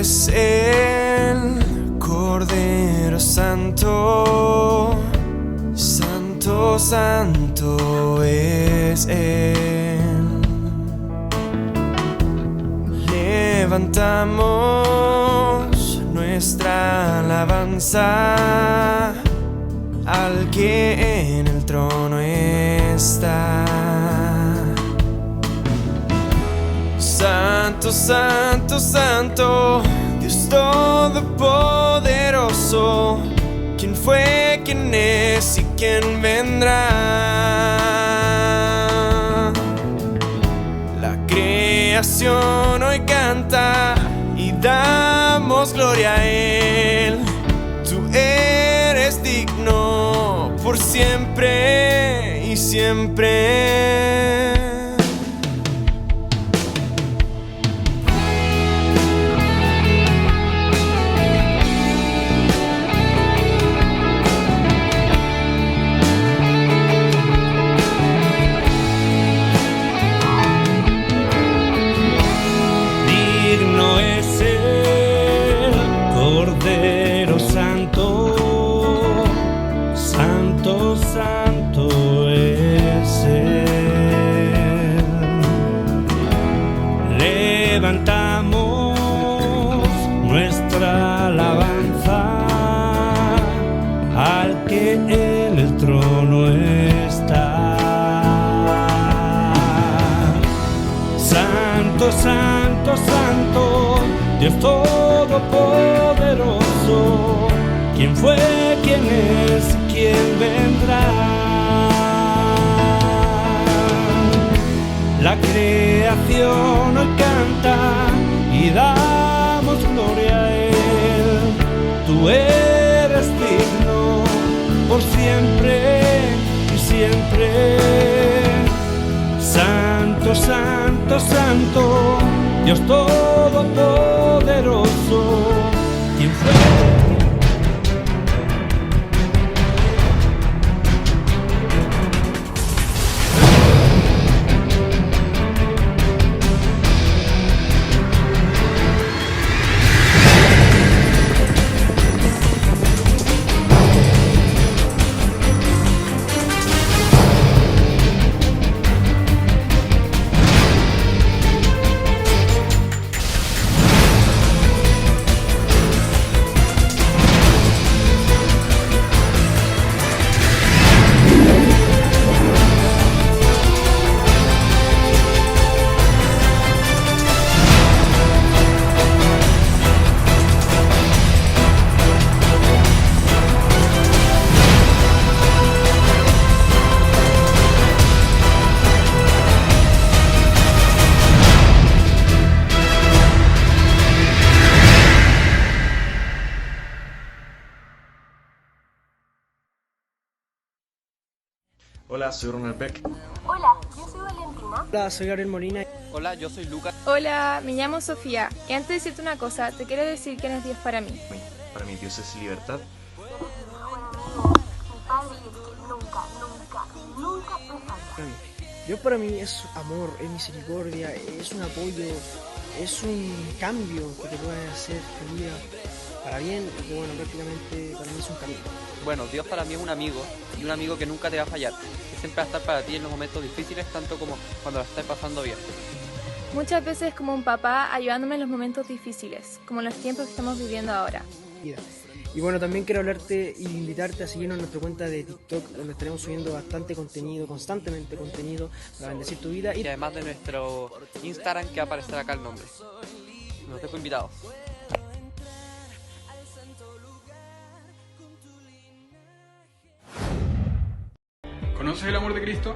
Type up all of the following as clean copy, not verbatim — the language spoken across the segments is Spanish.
es el Cordero Santo, Santo, Santo es Él. Levantamos nuestra alabanza al que en el trono está. Santo, Santo, Santo, Dios Todopoderoso, ¿quién fue, quién es y quién vendrá? La creación hoy canta y damos gloria a Él. Tú eres digno por siempre y siempre. Santo es Él. Levantamos nuestra alabanza al que en el trono está. Santo, Santo, Santo, Dios Todopoderoso, ¿quién fue, quién es, quién vendrá? La creación hoy canta y damos gloria a Él. Tú eres digno por siempre y siempre. Santo, Santo, Santo, Dios Todopoderoso, ¿quién fue? Hola, soy Ronald Beck. Hola, yo soy Valentina. Hola, soy Gabriel Molina. Hola, yo soy Lucas. Hola, me llamo Sofía. Y antes de decirte una cosa, te quiero decir quién es Dios para mí. Para mí Dios es libertad. Mi padre y el que nunca me falla. Dios para mí es amor, es misericordia, es un apoyo, es un cambio que te puede hacer feliz para bien, que bueno, prácticamente para mí es un camino. Bueno, Dios para mí es un amigo, y un amigo que nunca te va a fallar, que siempre va a estar para ti en los momentos difíciles, tanto como cuando la estés pasando bien. Muchas veces como un papá ayudándome en los momentos difíciles, como en los tiempos que estamos viviendo ahora. Y bueno, también quiero hablarte e invitarte a seguirnos en nuestra cuenta de TikTok, donde estaremos subiendo bastante contenido, constantemente contenido, para bendecir tu vida. Y además de nuestro Instagram, que va a aparecer acá el nombre. Los dejo invitados. ¿Conoces el amor de Cristo?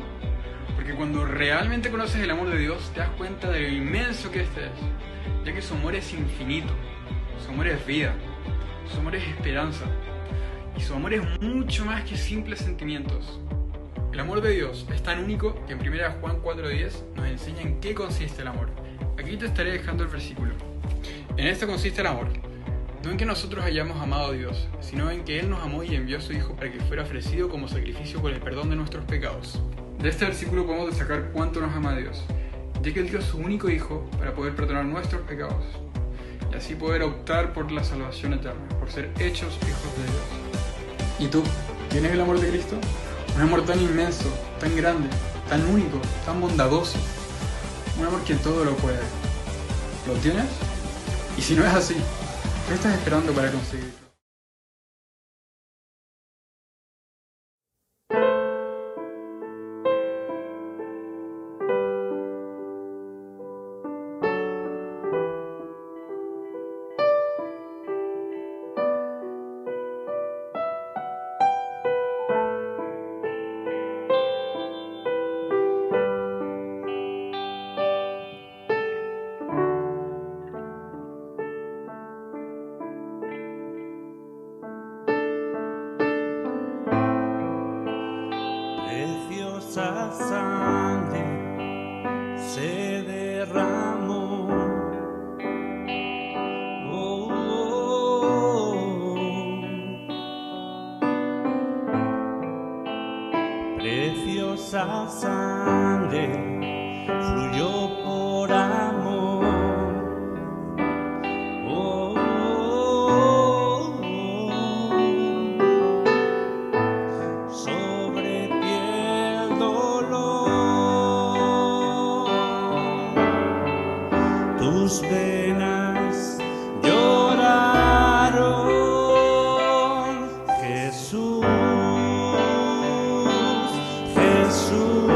Porque cuando realmente conoces el amor de Dios, te das cuenta de lo inmenso que este es, ya que su amor es infinito, su amor es vida, su amor es esperanza, y su amor es mucho más que simples sentimientos. El amor de Dios es tan único que en 1 Juan 4:10 nos enseña en qué consiste el amor. Aquí te estaré dejando el versículo. En esto consiste el amor, no en que nosotros hayamos amado a Dios, sino en que Él nos amó y envió a su Hijo para que fuera ofrecido como sacrificio por el perdón de nuestros pecados. De este versículo podemos destacar cuánto nos ama Dios, ya que Él dio a su único Hijo para poder perdonar nuestros pecados. y así poder optar por la salvación eterna, por ser hechos hijos de Dios. ¿Y tú? ¿Tienes el amor de Cristo? Un amor tan inmenso, tan grande, tan único, tan bondadoso. Un amor que todo lo puede. ¿Lo tienes? Y si no es así, ¿qué estás esperando para conseguirlo? Preciosa sangre se derramó. Oh, oh, oh. Preciosa sangre fluyó por amor. Oh, oh, oh. Sobre piel dolor, tus venas lloraron. Jesús, Jesús,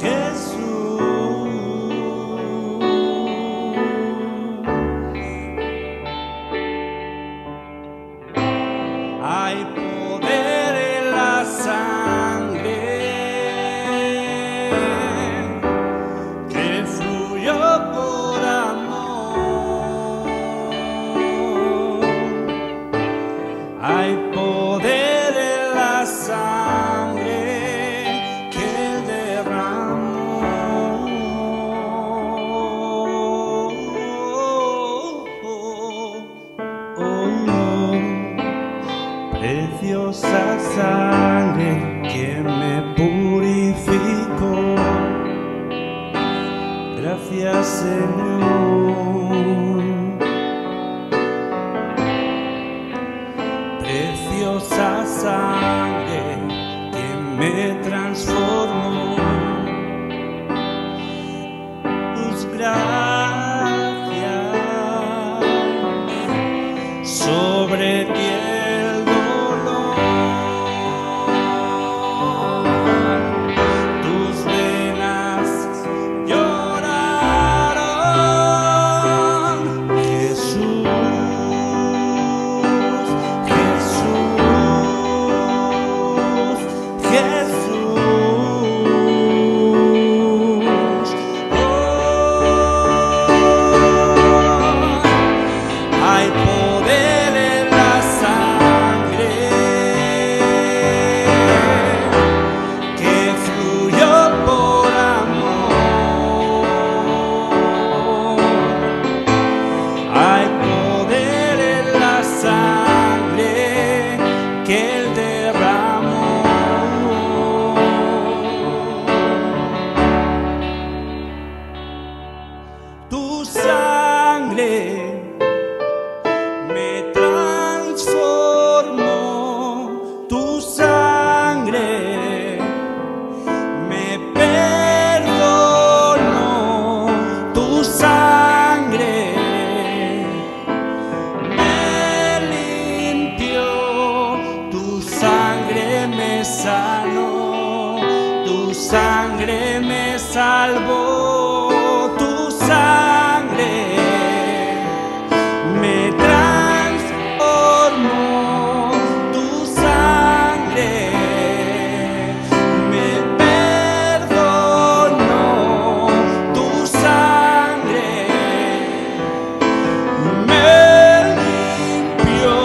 Jesús. Hay poder en la sangre que fluyó por amor. Hay poder en la sangre que Él derramó. Preciosa sangre que me purificó. Gracias, Señor. Preciosa sangre que me transformó. Tus gracias sobre ti. Tu sangre me transformó, tu sangre me perdonó, tu sangre me limpió, tu sangre me sanó, tu sangre me salvó. Me transformó, tu sangre me perdonó, tu sangre me limpió,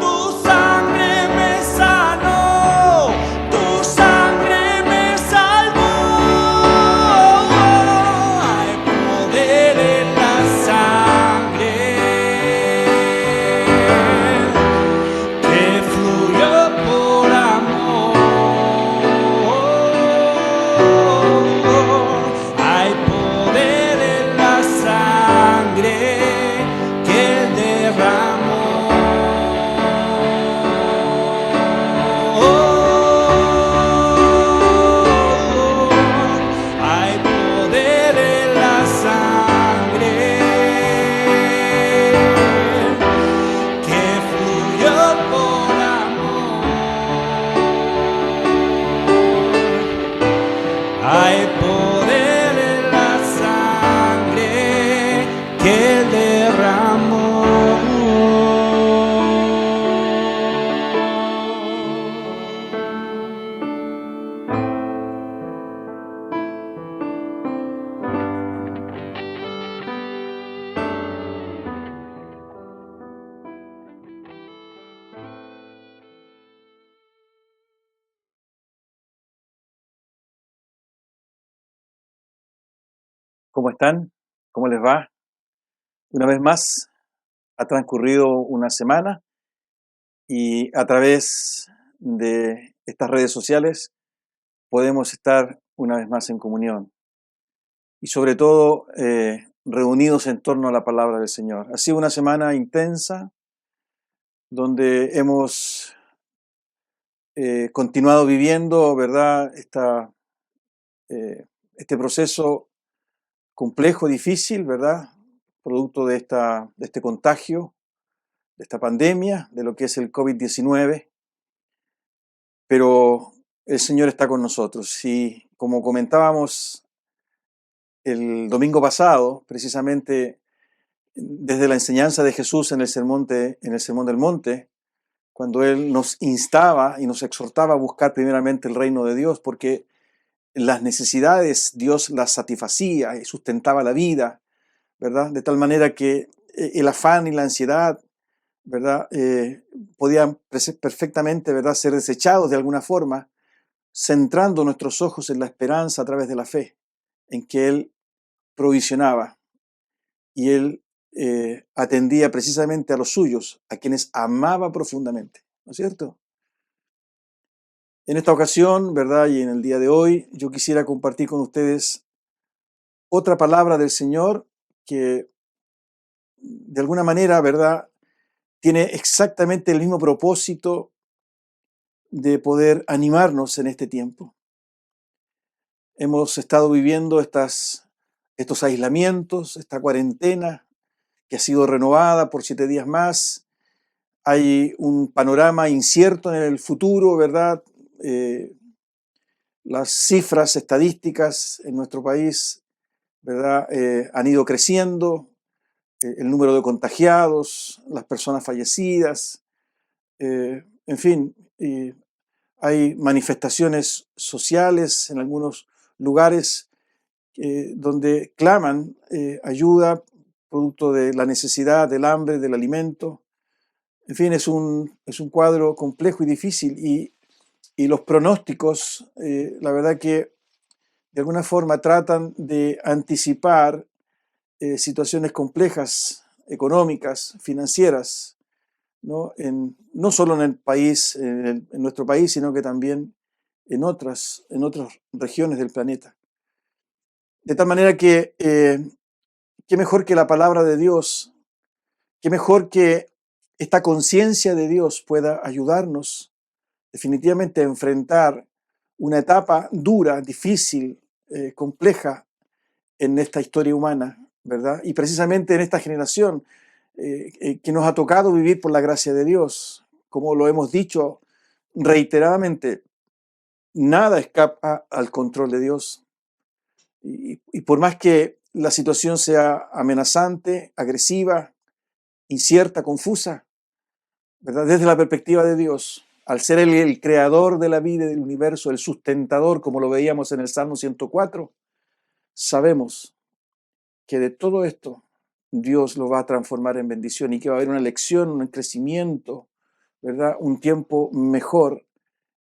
tu sangre me sanó, tu sangre me salvó. ¿Cómo están? ¿Cómo les va? Una vez más, ha transcurrido una semana y a través de estas redes sociales podemos estar una vez más en comunión y sobre todo reunidos en torno a la palabra del Señor. Ha sido una semana intensa donde hemos continuado viviendo, ¿verdad? Este proceso complejo, difícil, ¿verdad? Producto de este contagio, de esta pandemia, de lo que es el COVID-19, pero el Señor está con nosotros y como comentábamos el domingo pasado, precisamente desde la enseñanza de Jesús en el Sermón del Monte, cuando Él nos instaba y nos exhortaba a buscar primeramente el reino de Dios, porque las necesidades Dios las satisfacía y sustentaba la vida, ¿verdad? De tal manera que el afán y la ansiedad, ¿verdad? Podían perfectamente, ¿verdad?, ser desechados de alguna forma, centrando nuestros ojos en la esperanza a través de la fe, en que Él provisionaba y Él atendía precisamente a los suyos, a quienes amaba profundamente, ¿no es cierto? En esta ocasión, ¿verdad?, y en el día de hoy, yo quisiera compartir con ustedes otra palabra del Señor que de alguna manera, ¿verdad?, tiene exactamente el mismo propósito de poder animarnos en este tiempo. Hemos estado viviendo estos aislamientos, esta cuarentena que ha sido renovada por 7 días más. Hay un panorama incierto en el futuro, ¿verdad? Las cifras estadísticas en nuestro país, ¿verdad?, han ido creciendo. El número de contagiados, las personas fallecidas, en fin, hay manifestaciones sociales en algunos lugares donde claman ayuda producto de la necesidad, del hambre, del alimento. En fin, es un cuadro complejo y difícil y los pronósticos, la verdad que de alguna forma tratan de anticipar situaciones complejas, económicas, financieras, ¿no? No solo en el país, en nuestro país, sino que también en otras regiones del planeta. De tal manera que, qué mejor que la palabra de Dios, qué mejor que esta conciencia de Dios pueda ayudarnos definitivamente a enfrentar una etapa dura, difícil, compleja en esta historia humana, ¿verdad? Y precisamente en esta generación que nos ha tocado vivir por la gracia de Dios, como lo hemos dicho reiteradamente, nada escapa al control de Dios. Y por más que la situación sea amenazante, agresiva, incierta, confusa, ¿verdad?, desde la perspectiva de Dios, al ser Él el creador de la vida y del universo, el sustentador, como lo veíamos en el Salmo 104, sabemos que de todo esto Dios lo va a transformar en bendición y que va a haber una elección, un crecimiento, ¿verdad?, un tiempo mejor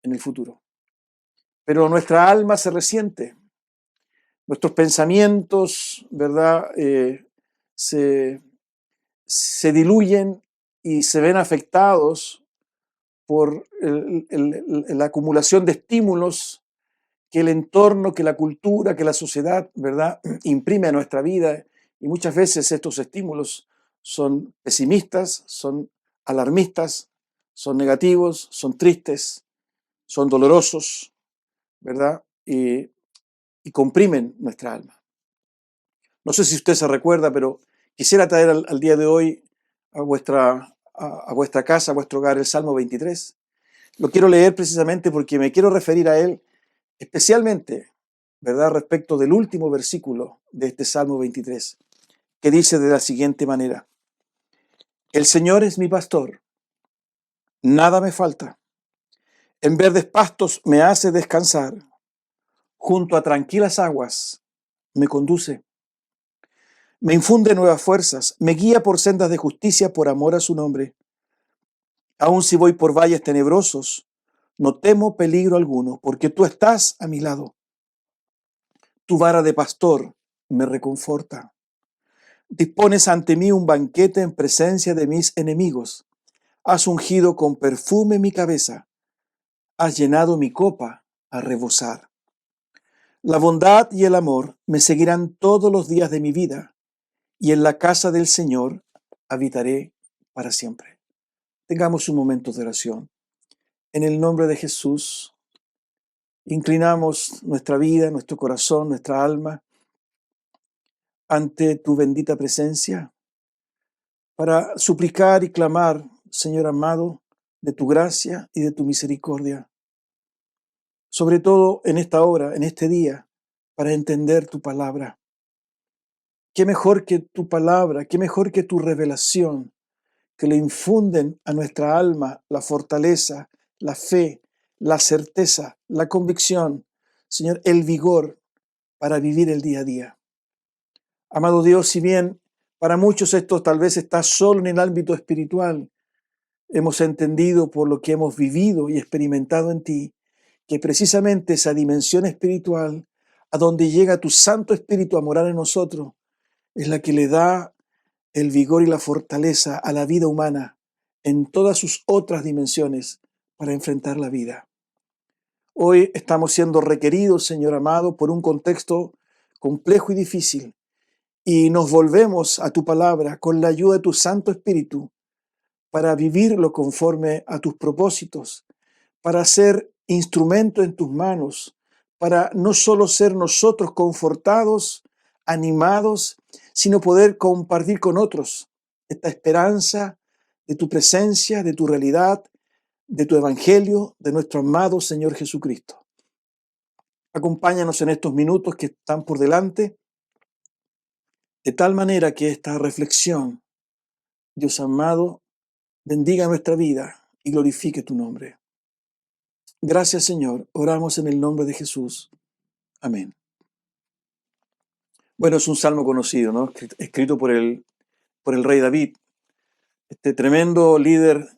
en el futuro. Pero nuestra alma se resiente, nuestros pensamientos, ¿verdad?, se diluyen y se ven afectados por la acumulación de estímulos que el entorno, que la cultura, que la sociedad, ¿verdad?, imprime a nuestra vida. Y muchas veces estos estímulos son pesimistas, son alarmistas, son negativos, son tristes, son dolorosos, ¿verdad? Y comprimen nuestra alma. No sé si usted se recuerda, pero quisiera traer al día de hoy a vuestra casa, a vuestro hogar, el Salmo 23. Lo quiero leer precisamente porque me quiero referir a él especialmente, ¿verdad?, respecto del último versículo de este Salmo 23, que dice de la siguiente manera: El Señor es mi pastor, nada me falta. En verdes pastos me hace descansar, junto a tranquilas aguas me conduce. Me infunde nuevas fuerzas, me guía por sendas de justicia por amor a su nombre. Aun si voy por valles tenebrosos, no temo peligro alguno, porque tú estás a mi lado. Tu vara de pastor me reconforta. Dispones ante mí un banquete en presencia de mis enemigos. Has ungido con perfume mi cabeza. Has llenado mi copa a rebosar. La bondad y el amor me seguirán todos los días de mi vida, y en la casa del Señor habitaré para siempre. Tengamos un momento de oración. En el nombre de Jesús, inclinamos nuestra vida, nuestro corazón, nuestra alma ante tu bendita presencia para suplicar y clamar, Señor amado, de tu gracia y de tu misericordia. Sobre todo en esta hora, en este día, para entender tu palabra. Qué mejor que tu palabra, qué mejor que tu revelación, que le infunden a nuestra alma la fortaleza, la fe, la certeza, la convicción, Señor, el vigor para vivir el día a día. Amado Dios, si bien para muchos esto tal vez está solo en el ámbito espiritual, hemos entendido por lo que hemos vivido y experimentado en ti, que precisamente esa dimensión espiritual, a donde llega tu Santo Espíritu a morar en nosotros, es la que le da el vigor y la fortaleza a la vida humana en todas sus otras dimensiones para enfrentar la vida. Hoy estamos siendo requeridos, Señor amado, por un contexto complejo y difícil, y nos volvemos a tu palabra con la ayuda de tu Santo Espíritu para vivirlo conforme a tus propósitos, para ser instrumento en tus manos, para no solo ser nosotros confortados, animados, sino poder compartir con otros esta esperanza de tu presencia, de tu realidad, de tu evangelio, de nuestro amado Señor Jesucristo. Acompáñanos en estos minutos que están por delante, de tal manera que esta reflexión, Dios amado, bendiga nuestra vida y glorifique tu nombre. Gracias, Señor. Oramos en el nombre de Jesús. Amén. Bueno, es un salmo conocido, ¿no? Escrito por el rey David, este tremendo líder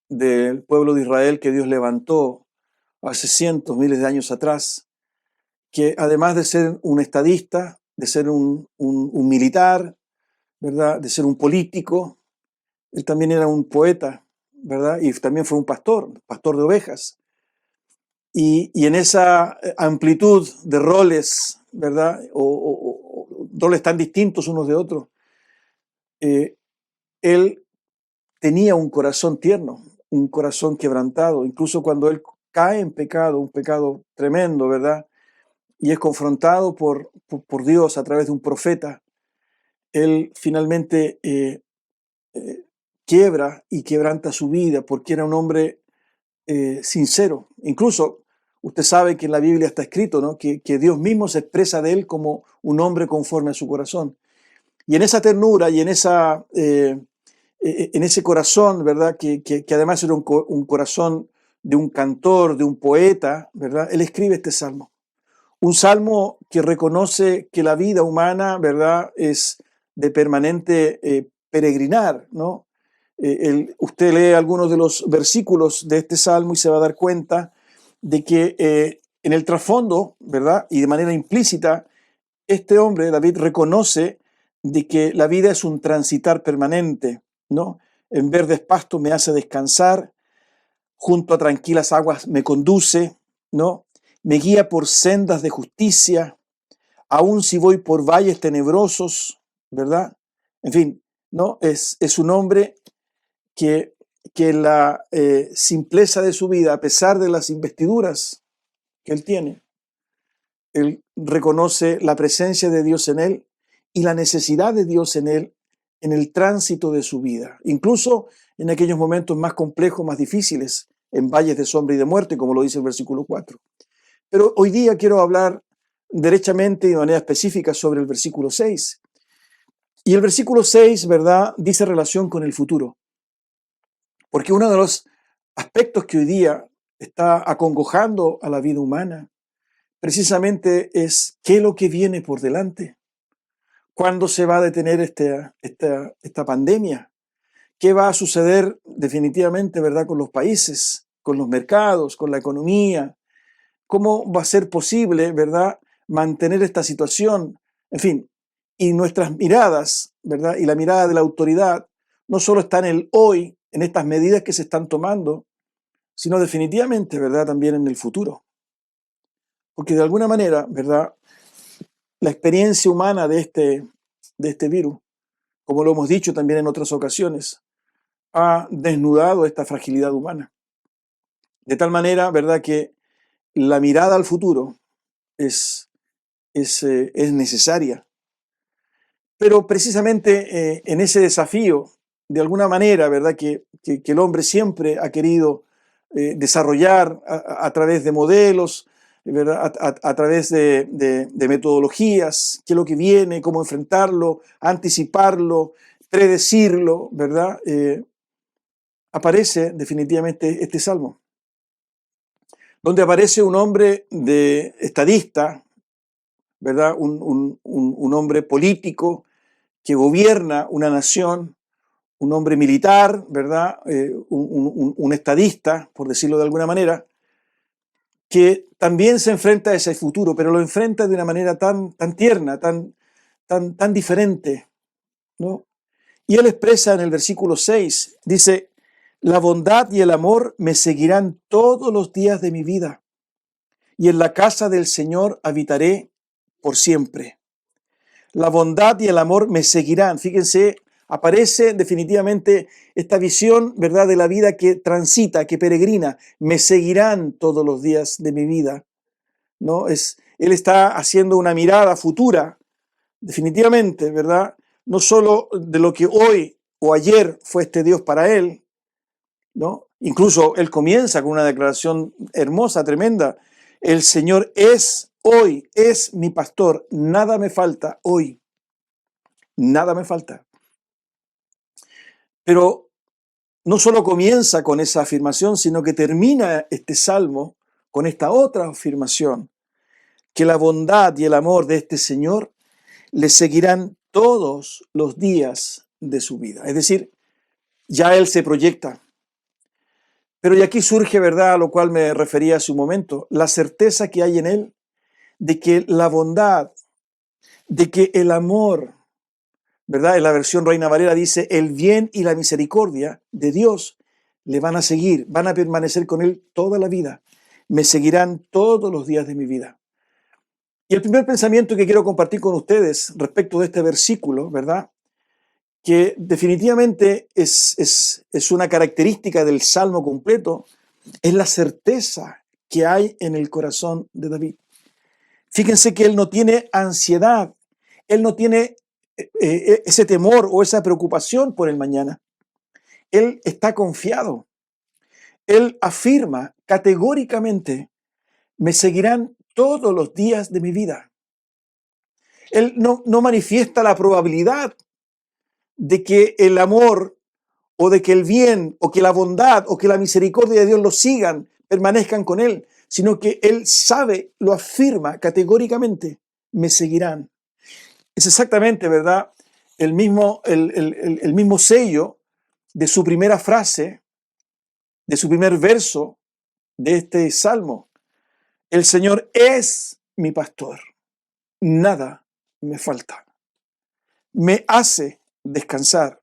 del pueblo de Israel que Dios levantó hace cientos, miles de años atrás, que además de ser un estadista, de ser un militar, ¿verdad? De ser un político, él también era un poeta, ¿verdad? Y también fue un pastor de ovejas. Y en esa amplitud de roles, ¿verdad? O roles tan distintos unos de otros, él tenía un corazón tierno, un corazón quebrantado, incluso cuando él cae en pecado, un pecado tremendo, ¿verdad? Y es confrontado por Dios a través de un profeta, él finalmente quiebra y quebranta su vida porque era un hombre sincero. Incluso usted sabe que en la Biblia está escrito, ¿no? que Dios mismo se expresa de él como un hombre conforme a su corazón. Y en esa ternura y en ese corazón, ¿verdad? Que además era un corazón de un cantor, de un poeta, ¿verdad? Él escribe este salmo. Un salmo que reconoce que la vida humana, ¿verdad?, es de permanente peregrinar, ¿no? Usted lee algunos de los versículos de este salmo y se va a dar cuenta de que en el trasfondo, ¿verdad?, y de manera implícita, este hombre, David, reconoce de que la vida es un transitar permanente, ¿no? En verdes pastos me hace descansar, junto a tranquilas aguas me conduce, ¿no? Me guía por sendas de justicia, aun si voy por valles tenebrosos, ¿verdad? En fin, ¿no? Es un hombre que la simpleza de su vida, a pesar de las investiduras que él tiene, él reconoce la presencia de Dios en él y la necesidad de Dios en él en el tránsito de su vida, incluso en aquellos momentos más complejos, más difíciles, en valles de sombra y de muerte, como lo dice el versículo 4. Pero hoy día quiero hablar derechamente y de manera específica sobre el versículo 6. Y el versículo 6, ¿verdad?, dice relación con el futuro. Porque uno de los aspectos que hoy día está acongojando a la vida humana precisamente es qué es lo que viene por delante. ¿Cuándo se va a detener esta pandemia? ¿Qué va a suceder definitivamente, verdad, con los países, con los mercados, con la economía? ¿Cómo va a ser posible, verdad, mantener esta situación? En fin, Y nuestras miradas, ¿verdad? Y la mirada de la autoridad no solo está en el hoy, en estas medidas que se están tomando, sino definitivamente, ¿verdad? También en el futuro. Porque de alguna manera, ¿verdad? La experiencia humana de este virus, como lo hemos dicho también en otras ocasiones, ha desnudado esta fragilidad humana. De tal manera, ¿verdad? Que la mirada al futuro es necesaria. Pero precisamente en ese desafío, de alguna manera, ¿verdad? Que el hombre siempre ha querido desarrollar a través de modelos, ¿verdad? A través de metodologías, qué es lo que viene, cómo enfrentarlo, anticiparlo, predecirlo, ¿verdad? Aparece definitivamente este salmo, donde aparece un hombre de estadista, ¿verdad? Un hombre político que gobierna una nación, un hombre militar, ¿verdad? Un estadista, por decirlo de alguna manera, que también se enfrenta a ese futuro, pero lo enfrenta de una manera tan tierna, tan diferente, ¿no? Y él expresa en el versículo 6, dice, la bondad y el amor me seguirán todos los días de mi vida, y en la casa del Señor habitaré por siempre. La bondad y el amor me seguirán. Fíjense, aparece definitivamente esta visión, ¿verdad?, de la vida que transita, que peregrina. Me seguirán todos los días de mi vida, ¿no? Él está haciendo una mirada futura, definitivamente, ¿verdad? No solo de lo que hoy o ayer fue este Dios para él, ¿no? Incluso él comienza con una declaración hermosa, tremenda. El Señor es hoy, es mi pastor, nada me falta hoy, nada me falta. Pero no solo comienza con esa afirmación, sino que termina este salmo con esta otra afirmación, que la bondad y el amor de este Señor le seguirán todos los días de su vida. Es decir, ya Él se proyecta. Pero y aquí surge, ¿verdad?, a lo cual me refería hace un momento, la certeza que hay en Él de que la bondad, de que el amor, ¿verdad? En la versión Reina Valera dice, el bien y la misericordia de Dios le van a seguir, van a permanecer con Él toda la vida. Me seguirán todos los días de mi vida. Y el primer pensamiento que quiero compartir con ustedes respecto de este versículo, ¿verdad?, que definitivamente es una característica del Salmo completo, es la certeza que hay en el corazón de David. Fíjense que él no tiene ansiedad, él no tiene ese temor o esa preocupación por el mañana. Él está confiado. Él afirma categóricamente, me seguirán todos los días de mi vida. Él no manifiesta la probabilidad de que el amor o de que el bien o que la bondad o que la misericordia de Dios lo sigan, permanezcan con él, sino que él sabe, lo afirma categóricamente, me seguirán. Es exactamente, ¿verdad?, el mismo sello de su primera frase, de su primer verso de este salmo. El Señor es mi pastor, nada me falta. Me hace descansar.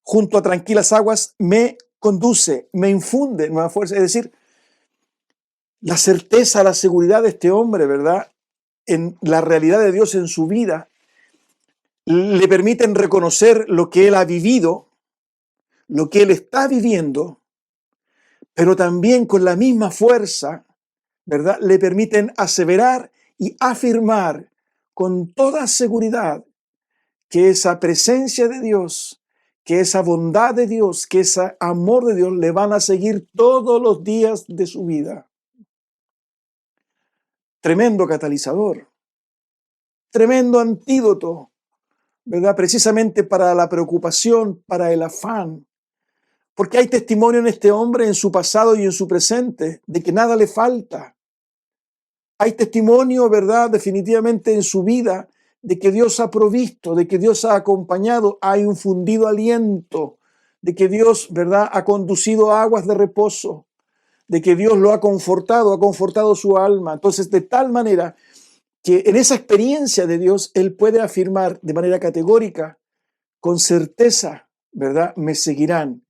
Junto a tranquilas aguas me conduce, me infunde nueva fuerza. Es decir, la certeza, la seguridad de este hombre, ¿verdad?, en la realidad de Dios en su vida, le permiten reconocer lo que él ha vivido, lo que él está viviendo, pero también con la misma fuerza, ¿verdad?, le permiten aseverar y afirmar con toda seguridad que esa presencia de Dios, que esa bondad de Dios, que ese amor de Dios le van a seguir todos los días de su vida. Tremendo catalizador, tremendo antídoto, ¿verdad?, precisamente para la preocupación, para el afán. Porque hay testimonio en este hombre, en su pasado y en su presente, de que nada le falta. Hay testimonio, ¿verdad?, definitivamente en su vida, de que Dios ha provisto, de que Dios ha acompañado, ha infundido aliento, de que Dios, ¿verdad?, ha conducido a aguas de reposo, de que Dios lo ha confortado su alma. Entonces, de tal manera que en esa experiencia de Dios, Él puede afirmar de manera categórica, con certeza, ¿verdad? Me seguirán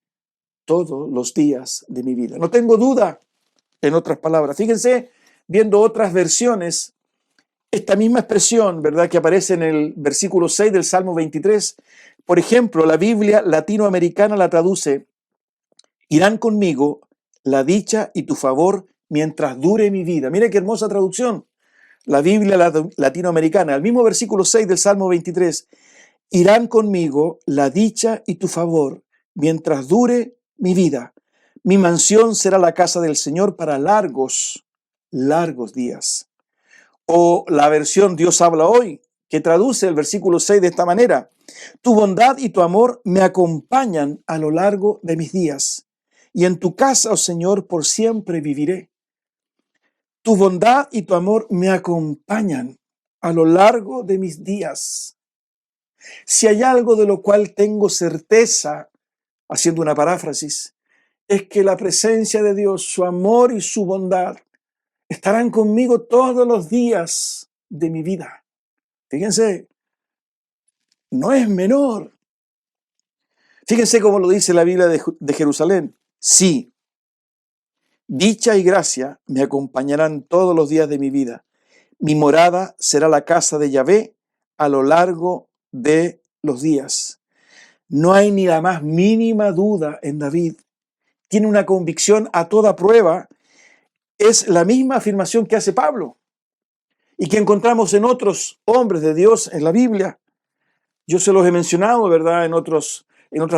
todos los días de mi vida. No tengo duda, en otras palabras. Fíjense, viendo otras versiones, esta misma expresión, ¿verdad?, que aparece en el versículo 6 del Salmo 23, por ejemplo, la Biblia latinoamericana la traduce: irán conmigo la dicha y tu favor mientras dure mi vida. Mire qué hermosa traducción. La Biblia latinoamericana, el mismo versículo 6 del Salmo 23, irán conmigo la dicha y tu favor mientras dure mi vida. Mi mansión será la casa del Señor para largos, largos días. O la versión Dios habla hoy, que traduce el versículo 6 de esta manera: tu bondad y tu amor me acompañan a lo largo de mis días, y en tu casa, oh Señor, por siempre viviré. Tu bondad y tu amor me acompañan a lo largo de mis días. Si hay algo de lo cual tengo certeza, haciendo una paráfrasis, es que la presencia de Dios, su amor y su bondad estarán conmigo todos los días de mi vida. Fíjense, no es menor. Fíjense cómo lo dice la Biblia de Jerusalén. Sí, dicha y gracia me acompañarán todos los días de mi vida. Mi morada será la casa de Yahvé a lo largo de los días. No hay ni la más mínima duda en David. Tiene una convicción a toda prueba. Es la misma afirmación que hace Pablo y que encontramos en otros hombres de Dios en la Biblia. Yo se los he mencionado, ¿verdad?, en otras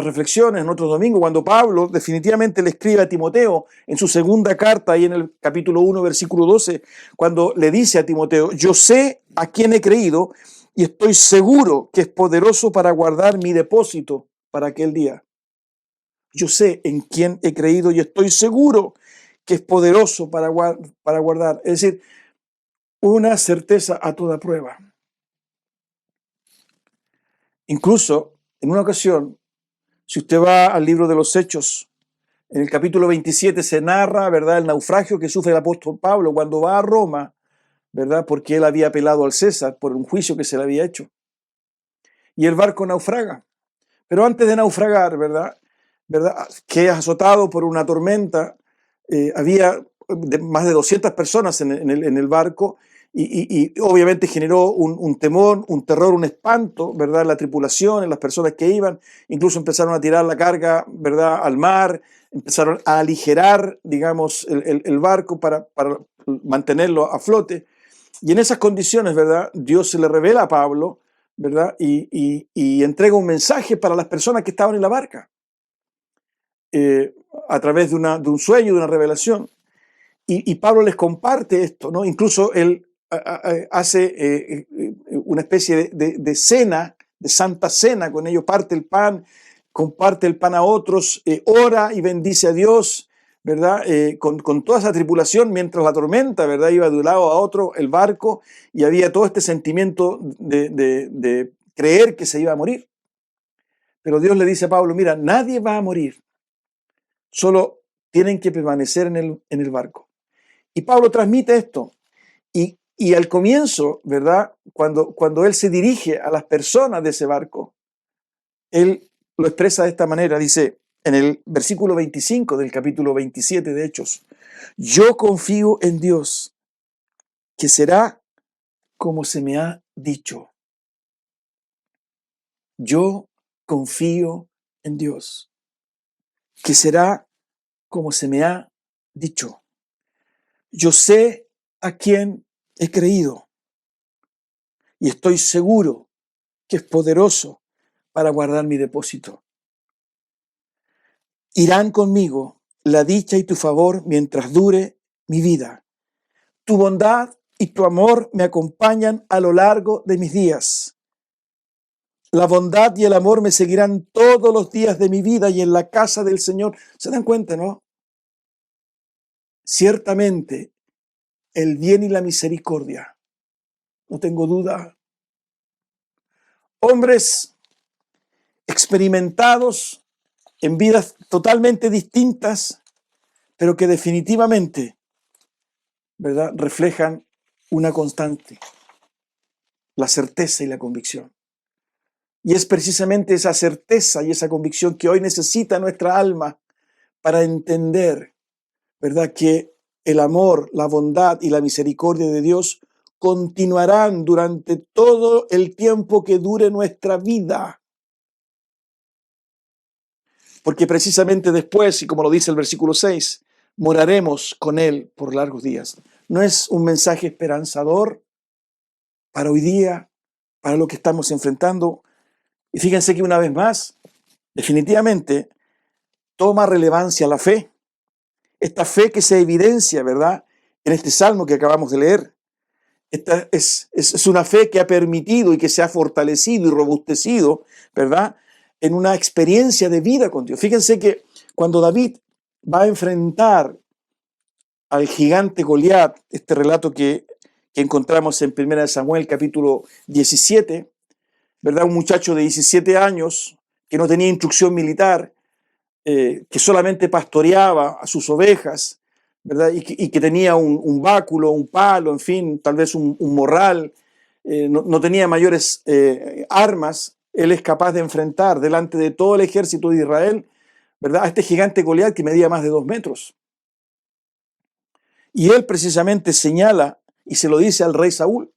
reflexiones, en otros domingos, cuando Pablo definitivamente le escribe a Timoteo en su segunda carta, ahí en el capítulo 1, versículo 12, cuando le dice a Timoteo: yo sé a quién he creído y estoy seguro que es poderoso para guardar mi depósito para aquel día. Yo sé en quién he creído y estoy seguro que es poderoso para guardar. Es decir, una certeza a toda prueba. Incluso, en una ocasión, si usted va al libro de los Hechos, en el capítulo 27 se narra, ¿verdad?, el naufragio que sufre el apóstol Pablo cuando va a Roma, ¿verdad?, porque él había apelado al César por un juicio que se le había hecho. Y el barco naufraga. Pero antes de naufragar, ¿verdad?, que es azotado por una tormenta, había más de 200 personas en el barco, y obviamente generó un temor, un terror, un espanto, ¿verdad?, en la tripulación, en las personas que iban. Incluso empezaron a tirar la carga, ¿verdad?, al mar, empezaron a aligerar, digamos, el barco para mantenerlo a flote. Y en esas condiciones, ¿verdad?, Dios se le revela a Pablo, ¿verdad?, y entrega un mensaje para las personas que estaban en la barca, a través de un sueño, de una revelación. Y Pablo les comparte esto, ¿no? Incluso él hace una especie de cena, de santa cena con ellos, parte el pan, comparte el pan a otros, ora y bendice a Dios, ¿verdad? Con toda esa tripulación, mientras la tormenta, ¿verdad?, iba de un lado a otro el barco, y había todo este sentimiento de creer que se iba a morir. Pero Dios le dice a Pablo: mira, nadie va a morir, solo tienen que permanecer en el barco. Y Pablo transmite esto. Y al comienzo, ¿verdad?, cuando él se dirige a las personas de ese barco, él lo expresa de esta manera. Dice en el versículo 25 del capítulo 27 de Hechos: yo confío en Dios, que será como se me ha dicho. Yo confío en Dios, que será como se me ha dicho. Yo sé a quién he creído y estoy seguro que es poderoso para guardar mi depósito. Irán conmigo la dicha y tu favor mientras dure mi vida. Tu bondad y tu amor me acompañan a lo largo de mis días. La bondad y el amor me seguirán todos los días de mi vida, y en la casa del Señor. ¿Se dan cuenta, no? Ciertamente, el bien y la misericordia, no tengo duda. Hombres experimentados en vidas totalmente distintas, pero que definitivamente, ¿verdad?, reflejan una constante: la certeza y la convicción. Y es precisamente esa certeza y esa convicción que hoy necesita nuestra alma para entender, ¿verdad?, que el amor, la bondad y la misericordia de Dios continuarán durante todo el tiempo que dure nuestra vida. Porque precisamente después, y como lo dice el versículo 6, moraremos con Él por largos días. ¿No es un mensaje esperanzador para hoy día, para lo que estamos enfrentando? Y fíjense que una vez más, definitivamente, toma relevancia la fe. Esta fe que se evidencia, ¿verdad?, en este salmo que acabamos de leer. Esta es una fe que ha permitido y que se ha fortalecido y robustecido, ¿verdad?, en una experiencia de vida con Dios. Fíjense que cuando David va a enfrentar al gigante Goliat, este relato que encontramos en 1 Samuel capítulo 17, ¿verdad?, un muchacho de 17 años que no tenía instrucción militar, que solamente pastoreaba a sus ovejas, ¿verdad?, y que tenía un báculo, un palo, en fin, tal vez un morral, no tenía mayores armas. Él es capaz de enfrentar delante de todo el ejército de Israel, ¿verdad?, a este gigante Goliat que medía más de 2 metros. Y él precisamente señala y se lo dice al rey Saúl.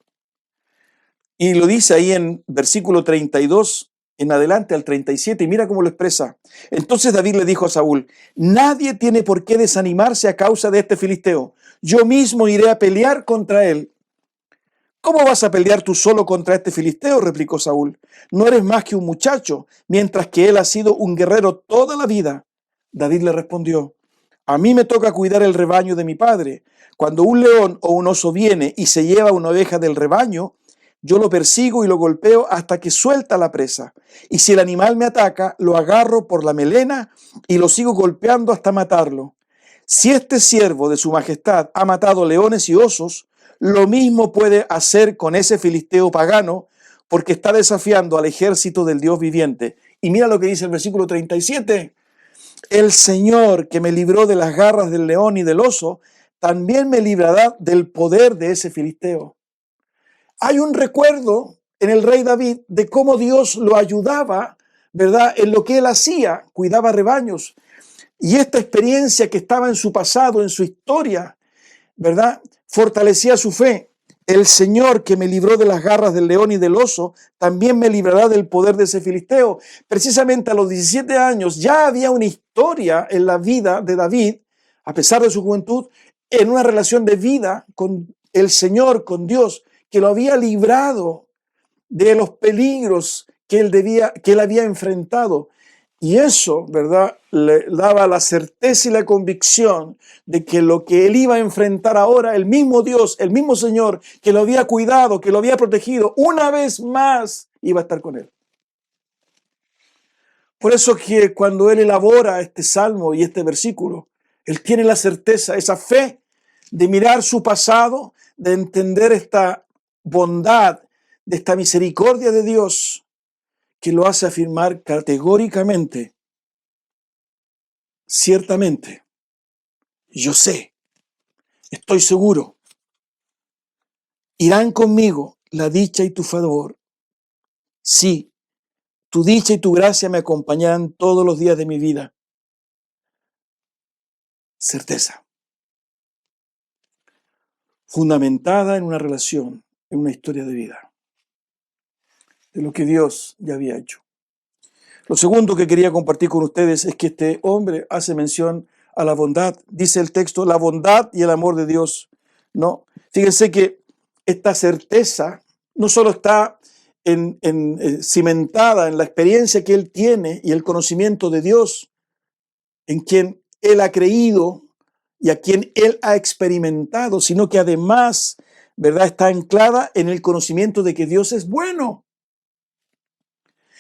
Y lo dice ahí en versículo 32 en adelante al 37, y mira cómo lo expresa. Entonces David le dijo a Saúl: nadie tiene por qué desanimarse a causa de este filisteo. Yo mismo iré a pelear contra él. ¿Cómo vas a pelear tú solo contra este filisteo?, replicó Saúl. No eres más que un muchacho, mientras que él ha sido un guerrero toda la vida. David le respondió: a mí me toca cuidar el rebaño de mi padre. Cuando un león o un oso viene y se lleva una oveja del rebaño, yo lo persigo y lo golpeo hasta que suelta la presa. Y si el animal me ataca, lo agarro por la melena y lo sigo golpeando hasta matarlo. Si este siervo de su majestad ha matado leones y osos, lo mismo puede hacer con ese filisteo pagano, porque está desafiando al ejército del Dios viviente. Y mira lo que dice el versículo 37. El Señor que me libró de las garras del león y del oso, también me librará del poder de ese filisteo. Hay un recuerdo en el rey David de cómo Dios lo ayudaba, ¿verdad?, en lo que él hacía, cuidaba rebaños. Y esta experiencia que estaba en su pasado, en su historia, ¿verdad?, fortalecía su fe. El Señor que me libró de las garras del león y del oso, también me librará del poder de ese filisteo. Precisamente a los 17 años ya había una historia en la vida de David, a pesar de su juventud, en una relación de vida con el Señor, con Dios, que lo había librado de los peligros que él había enfrentado. Y eso, ¿verdad?, le daba la certeza y la convicción de que lo que él iba a enfrentar ahora, el mismo Dios, el mismo Señor que lo había cuidado, que lo había protegido, una vez más iba a estar con él. Por eso que cuando él elabora este salmo y este versículo, él tiene la certeza, esa fe de mirar su pasado, de entender esta bondad, de esta misericordia de Dios, que lo hace afirmar categóricamente: ciertamente, yo sé, estoy seguro, irán conmigo la dicha y tu favor. Sí, tu dicha y tu gracia me acompañarán todos los días de mi vida. Certeza, fundamentada en una relación, en una historia de vida, de lo que Dios ya había hecho. Lo segundo que quería compartir con ustedes es que este hombre hace mención a la bondad. Dice el texto, la bondad y el amor de Dios. No, fíjense que esta certeza no solo está cimentada en la experiencia que él tiene y el conocimiento de Dios, en quien él ha creído y a quien él ha experimentado, sino que además, ¿verdad?, está anclada en el conocimiento de que Dios es bueno.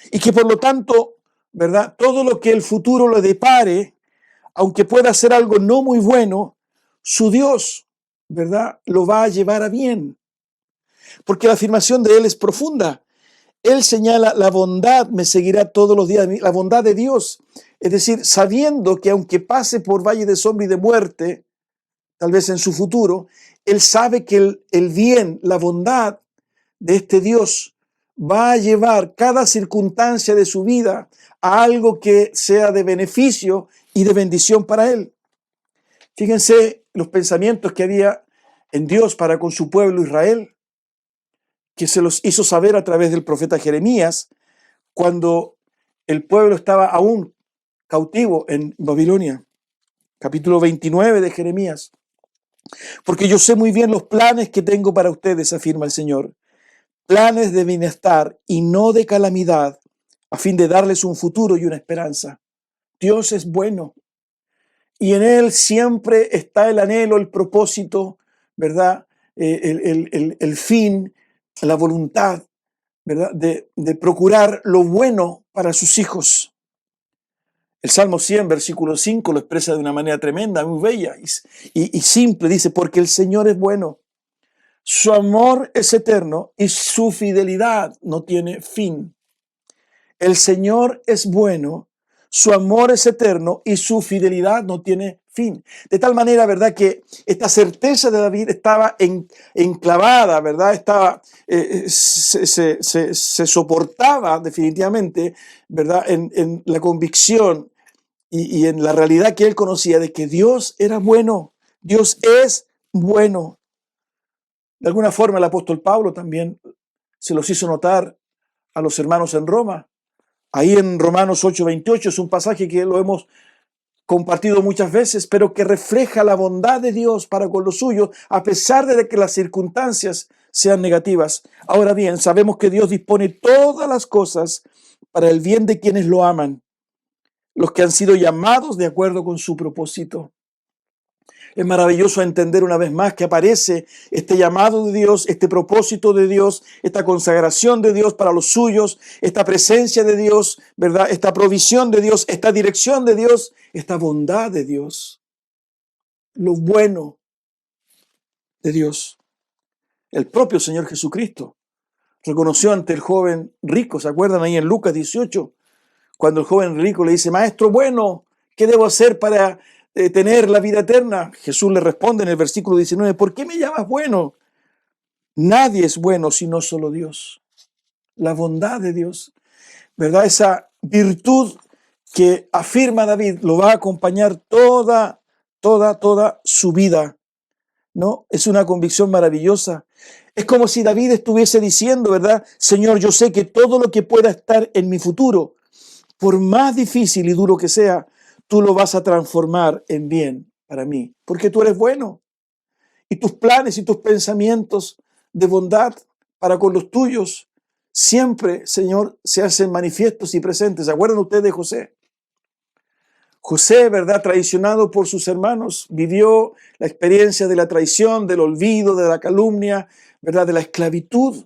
Y que por lo tanto, ¿verdad?, todo lo que el futuro le depare, aunque pueda ser algo no muy bueno, su Dios, ¿verdad?, lo va a llevar a bien. Porque la afirmación de él es profunda. Él señala: la bondad me seguirá todos los días, la bondad de Dios. Es decir, sabiendo que aunque pase por valle de sombra y de muerte, tal vez en su futuro, él sabe que el bien, la bondad de este Dios va a llevar cada circunstancia de su vida a algo que sea de beneficio y de bendición para él. Fíjense los pensamientos que había en Dios para con su pueblo Israel, que se los hizo saber a través del profeta Jeremías, cuando el pueblo estaba aún cautivo en Babilonia. Capítulo 29 de Jeremías. Porque yo sé muy bien los planes que tengo para ustedes, afirma el Señor. Planes de bienestar y no de calamidad, a fin de darles un futuro y una esperanza. Dios es bueno y en Él siempre está el anhelo, el propósito, ¿verdad? El fin, la voluntad, ¿verdad? De procurar lo bueno para sus hijos. El Salmo 100, versículo 5, lo expresa de una manera tremenda, muy bella y simple. Dice, porque el Señor es bueno, su amor es eterno y su fidelidad no tiene fin. El Señor es bueno, su amor es eterno y su fidelidad no tiene fin. De tal manera, ¿verdad?, que esta certeza de David estaba enclavada, ¿verdad? Estaba, se soportaba definitivamente, ¿verdad?, en la convicción y en la realidad que él conocía de que Dios era bueno, Dios es bueno. De alguna forma el apóstol Pablo también se los hizo notar a los hermanos en Roma. Ahí en Romanos 8:28 es un pasaje que lo hemos compartido muchas veces, pero que refleja la bondad de Dios para con los suyos, a pesar de que las circunstancias sean negativas. Ahora bien, sabemos que Dios dispone todas las cosas para el bien de quienes lo aman, los que han sido llamados de acuerdo con su propósito. Es maravilloso entender una vez más que aparece este llamado de Dios, este propósito de Dios, esta consagración de Dios para los suyos, esta presencia de Dios, ¿verdad? Esta provisión de Dios, esta dirección de Dios, esta bondad de Dios, lo bueno de Dios. El propio Señor Jesucristo reconoció ante el joven rico, ¿se acuerdan ahí en Lucas 18? Cuando el joven rico le dice, maestro bueno, ¿qué debo hacer para tener la vida eterna? Jesús le responde en el versículo 19, ¿por qué me llamas bueno? Nadie es bueno sino solo Dios. La bondad de Dios, ¿verdad? Esa virtud que afirma David lo va a acompañar toda su vida, ¿no? Es una convicción maravillosa. Es como si David estuviese diciendo, ¿verdad? Señor, yo sé que todo lo que pueda estar en mi futuro, por más difícil y duro que sea, tú lo vas a transformar en bien para mí, porque tú eres bueno. Y tus planes y tus pensamientos de bondad para con los tuyos siempre, Señor, se hacen manifiestos y presentes. ¿Se acuerdan ustedes de José? José, ¿verdad?, traicionado por sus hermanos, vivió la experiencia de la traición, del olvido, de la calumnia, ¿verdad?, de la esclavitud.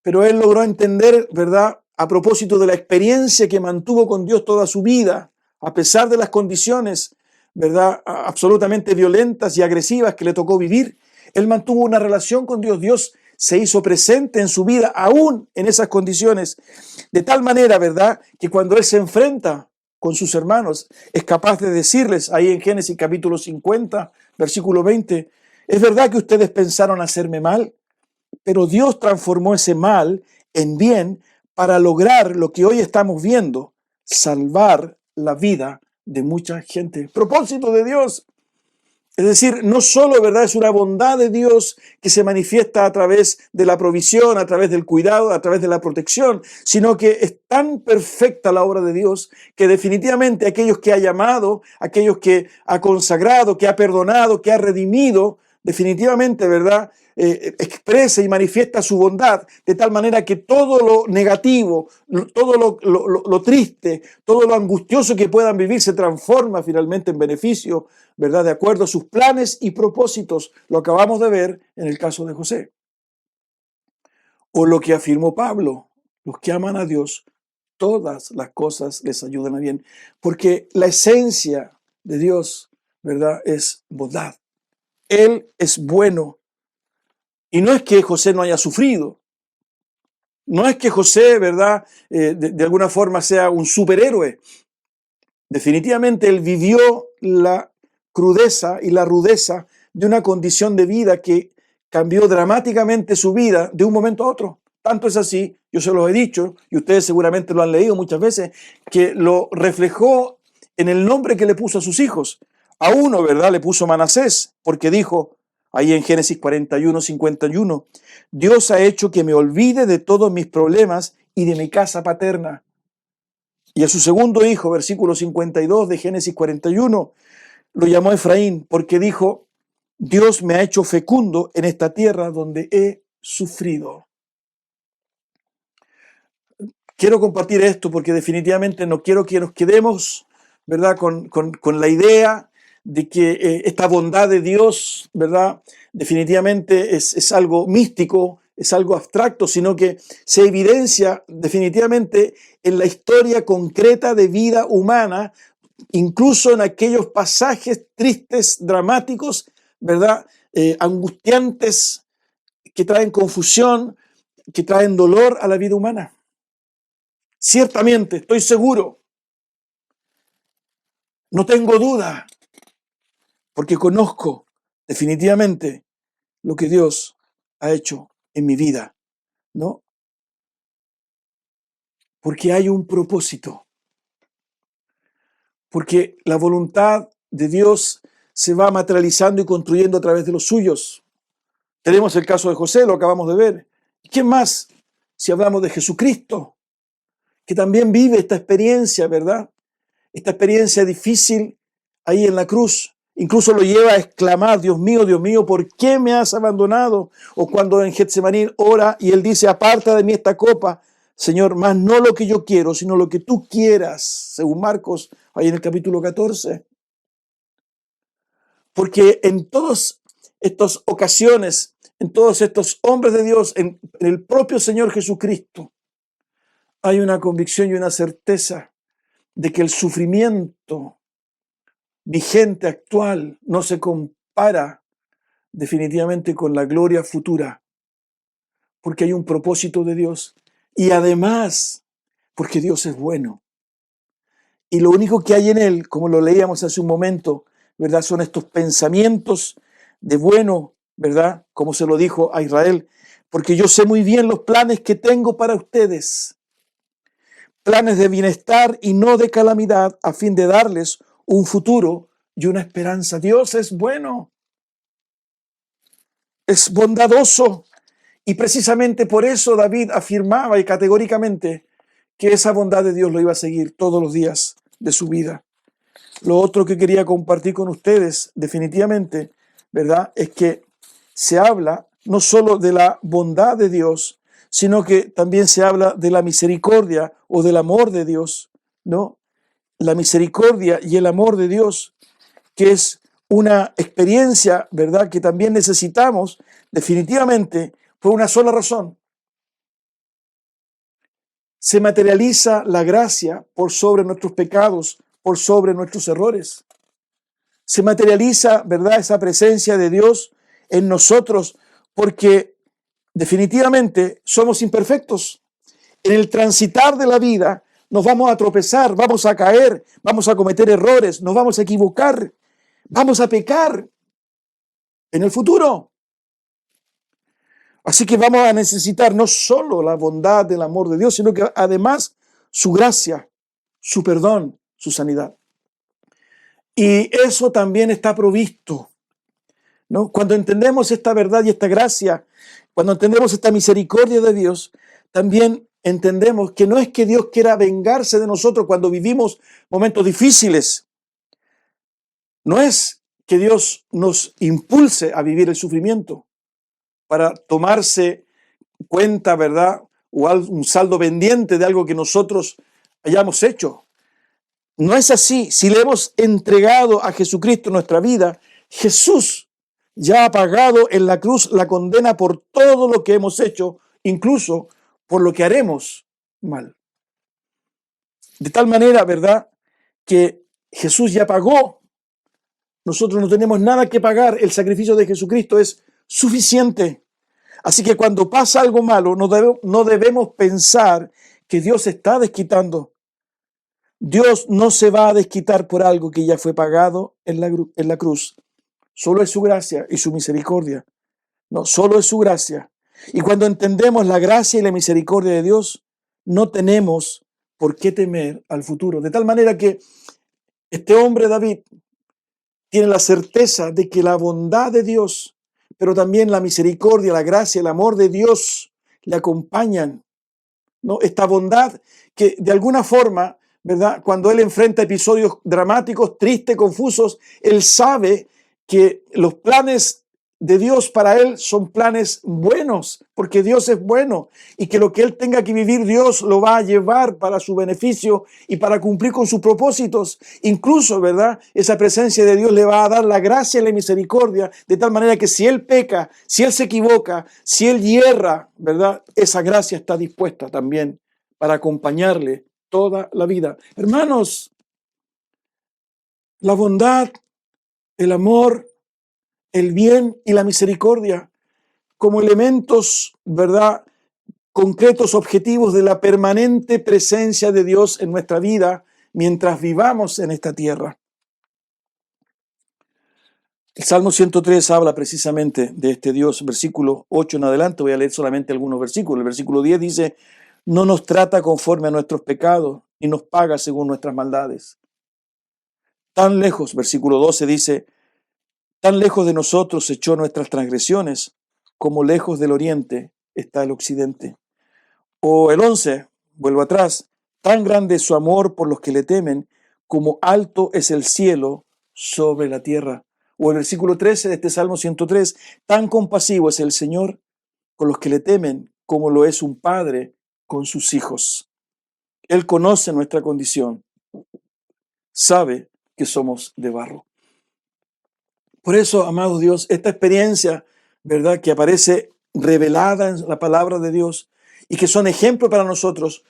Pero él logró entender, ¿verdad?, a propósito de la experiencia que mantuvo con Dios toda su vida, a pesar de las condiciones, ¿verdad?, absolutamente violentas y agresivas que le tocó vivir, él mantuvo una relación con Dios. Dios se hizo presente en su vida, aún en esas condiciones, de tal manera, ¿verdad?, que cuando él se enfrenta con sus hermanos, es capaz de decirles, ahí en Génesis capítulo 50, versículo 20, es verdad que ustedes pensaron hacerme mal, pero Dios transformó ese mal en bien para lograr lo que hoy estamos viendo, salvar la vida de mucha gente. Propósito de Dios. Es decir, no solo, ¿verdad?, es una bondad de Dios que se manifiesta a través de la provisión, a través del cuidado, a través de la protección, sino que es tan perfecta la obra de Dios que definitivamente aquellos que ha llamado, aquellos que ha consagrado, que ha perdonado, que ha redimido, definitivamente, ¿verdad?, expresa y manifiesta su bondad de tal manera que todo lo negativo, todo lo triste, todo lo angustioso que puedan vivir se transforma finalmente en beneficio, ¿verdad?, de acuerdo a sus planes y propósitos. Lo acabamos de ver en el caso de José. O lo que afirmó Pablo, los que aman a Dios, todas las cosas les ayudan a bien, porque la esencia de Dios, ¿verdad?, es bondad. Él es bueno. Y no es que José no haya sufrido. No es que José, ¿verdad?, de alguna forma sea un superhéroe. Definitivamente él vivió la crudeza y la rudeza de una condición de vida que cambió dramáticamente su vida de un momento a otro. Tanto es así, yo se los he dicho, y ustedes seguramente lo han leído muchas veces, que lo reflejó en el nombre que le puso a sus hijos. A uno, ¿verdad?, le puso Manasés, porque dijo, ahí en Génesis 41, 51, Dios ha hecho que me olvide de todos mis problemas y de mi casa paterna. Y a su segundo hijo, versículo 52 de Génesis 41, lo llamó Efraín, porque dijo, Dios me ha hecho fecundo en esta tierra donde he sufrido. Quiero compartir esto porque definitivamente no quiero que nos quedemos, ¿verdad?, con la idea de que esta bondad de Dios, ¿verdad?, definitivamente es algo místico, es algo abstracto, sino que se evidencia definitivamente en la historia concreta de vida humana, incluso en aquellos pasajes tristes, dramáticos, ¿verdad?, angustiantes, que traen confusión, que traen dolor a la vida humana. Ciertamente, estoy seguro, no tengo duda, porque conozco definitivamente lo que Dios ha hecho en mi vida, ¿no? Porque hay un propósito, porque la voluntad de Dios se va materializando y construyendo a través de los suyos. Tenemos el caso de José, lo acabamos de ver. ¿Quién más? Si hablamos de Jesucristo, que también vive esta experiencia, ¿verdad? Esta experiencia difícil ahí en la cruz. Incluso lo lleva a exclamar, Dios mío, ¿por qué me has abandonado? O cuando en Getsemaní ora y él dice, aparta de mí esta copa, Señor, más no lo que yo quiero, sino lo que tú quieras, según Marcos, ahí en el capítulo 14. Porque en todas estas ocasiones, en todos estos hombres de Dios, en el propio Señor Jesucristo, hay una convicción y una certeza de que el sufrimiento vigente, actual, no se compara definitivamente con la gloria futura, porque hay un propósito de Dios y además porque Dios es bueno. Y lo único que hay en Él, como lo leíamos hace un momento, ¿verdad?, son estos pensamientos de bueno, ¿verdad?, como se lo dijo a Israel, porque yo sé muy bien los planes que tengo para ustedes, planes de bienestar y no de calamidad, a fin de darles un futuro y una esperanza. Dios es bueno, es bondadoso, y precisamente por eso David afirmaba y categóricamente que esa bondad de Dios lo iba a seguir todos los días de su vida. Lo otro que quería compartir con ustedes definitivamente, ¿verdad?, es que se habla no solo de la bondad de Dios, sino que también se habla de la misericordia o del amor de Dios, ¿no? La misericordia y el amor de Dios, que es una experiencia, ¿verdad?, que también necesitamos definitivamente por una sola razón. Se materializa la gracia por sobre nuestros pecados, por sobre nuestros errores. Se materializa, ¿verdad?, esa presencia de Dios en nosotros porque definitivamente somos imperfectos. En el transitar de la vida nos vamos a tropezar, vamos a caer, vamos a cometer errores, nos vamos a equivocar, vamos a pecar en el futuro. Así que vamos a necesitar no solo la bondad del amor de Dios, sino que además su gracia, su perdón, su sanidad. Y eso también está provisto, ¿no? Cuando entendemos esta verdad y esta gracia, cuando entendemos esta misericordia de Dios, también entendemos que no es que Dios quiera vengarse de nosotros cuando vivimos momentos difíciles. No es que Dios nos impulse a vivir el sufrimiento para tomarse cuenta, ¿verdad?, o un saldo pendiente de algo que nosotros hayamos hecho. No es así. Si le hemos entregado a Jesucristo nuestra vida, Jesús ya ha pagado en la cruz la condena por todo lo que hemos hecho, incluso por lo que haremos mal. De tal manera, ¿verdad?, que Jesús ya pagó. Nosotros no tenemos nada que pagar. El sacrificio de Jesucristo es suficiente. Así que cuando pasa algo malo, no debemos pensar que Dios se está desquitando. Dios no se va a desquitar por algo que ya fue pagado en la cruz. Solo es su gracia y su misericordia, No, solo es su gracia. Y cuando entendemos la gracia y la misericordia de Dios, no tenemos por qué temer al futuro. De tal manera que este hombre David tiene la certeza de que la bondad de Dios, pero también la misericordia, la gracia, el amor de Dios le acompañan, ¿no? Esta bondad que de alguna forma, ¿verdad? Cuando él enfrenta episodios dramáticos, tristes, confusos, él sabe que los planes de Dios para él son planes buenos, porque Dios es bueno y que lo que él tenga que vivir, Dios lo va a llevar para su beneficio y para cumplir con sus propósitos. Incluso, ¿verdad? Esa presencia de Dios le va a dar la gracia y la misericordia, de tal manera que si él peca, si él se equivoca, si él hierra, ¿verdad? Esa gracia está dispuesta también para acompañarle toda la vida. Hermanos, la bondad, el amor, el bien y la misericordia como elementos, ¿verdad?, concretos, objetivos de la permanente presencia de Dios en nuestra vida mientras vivamos en esta tierra. El Salmo 103 habla precisamente de este Dios, versículo 8 en adelante, voy a leer solamente algunos versículos. El versículo 10 dice: no nos trata conforme a nuestros pecados, ni nos paga según nuestras maldades. Tan lejos, versículo 12 dice: tan lejos de nosotros echó nuestras transgresiones, como lejos del oriente está el occidente. O el 11, vuelvo atrás: tan grande es su amor por los que le temen, como alto es el cielo sobre la tierra. O el versículo 13 de este Salmo 103, tan compasivo es el Señor con los que le temen, como lo es un padre con sus hijos. Él conoce nuestra condición, sabe que somos de barro. Por eso, amado Dios, esta experiencia, ¿verdad?, que aparece revelada en la palabra de Dios y que son ejemplos para nosotros,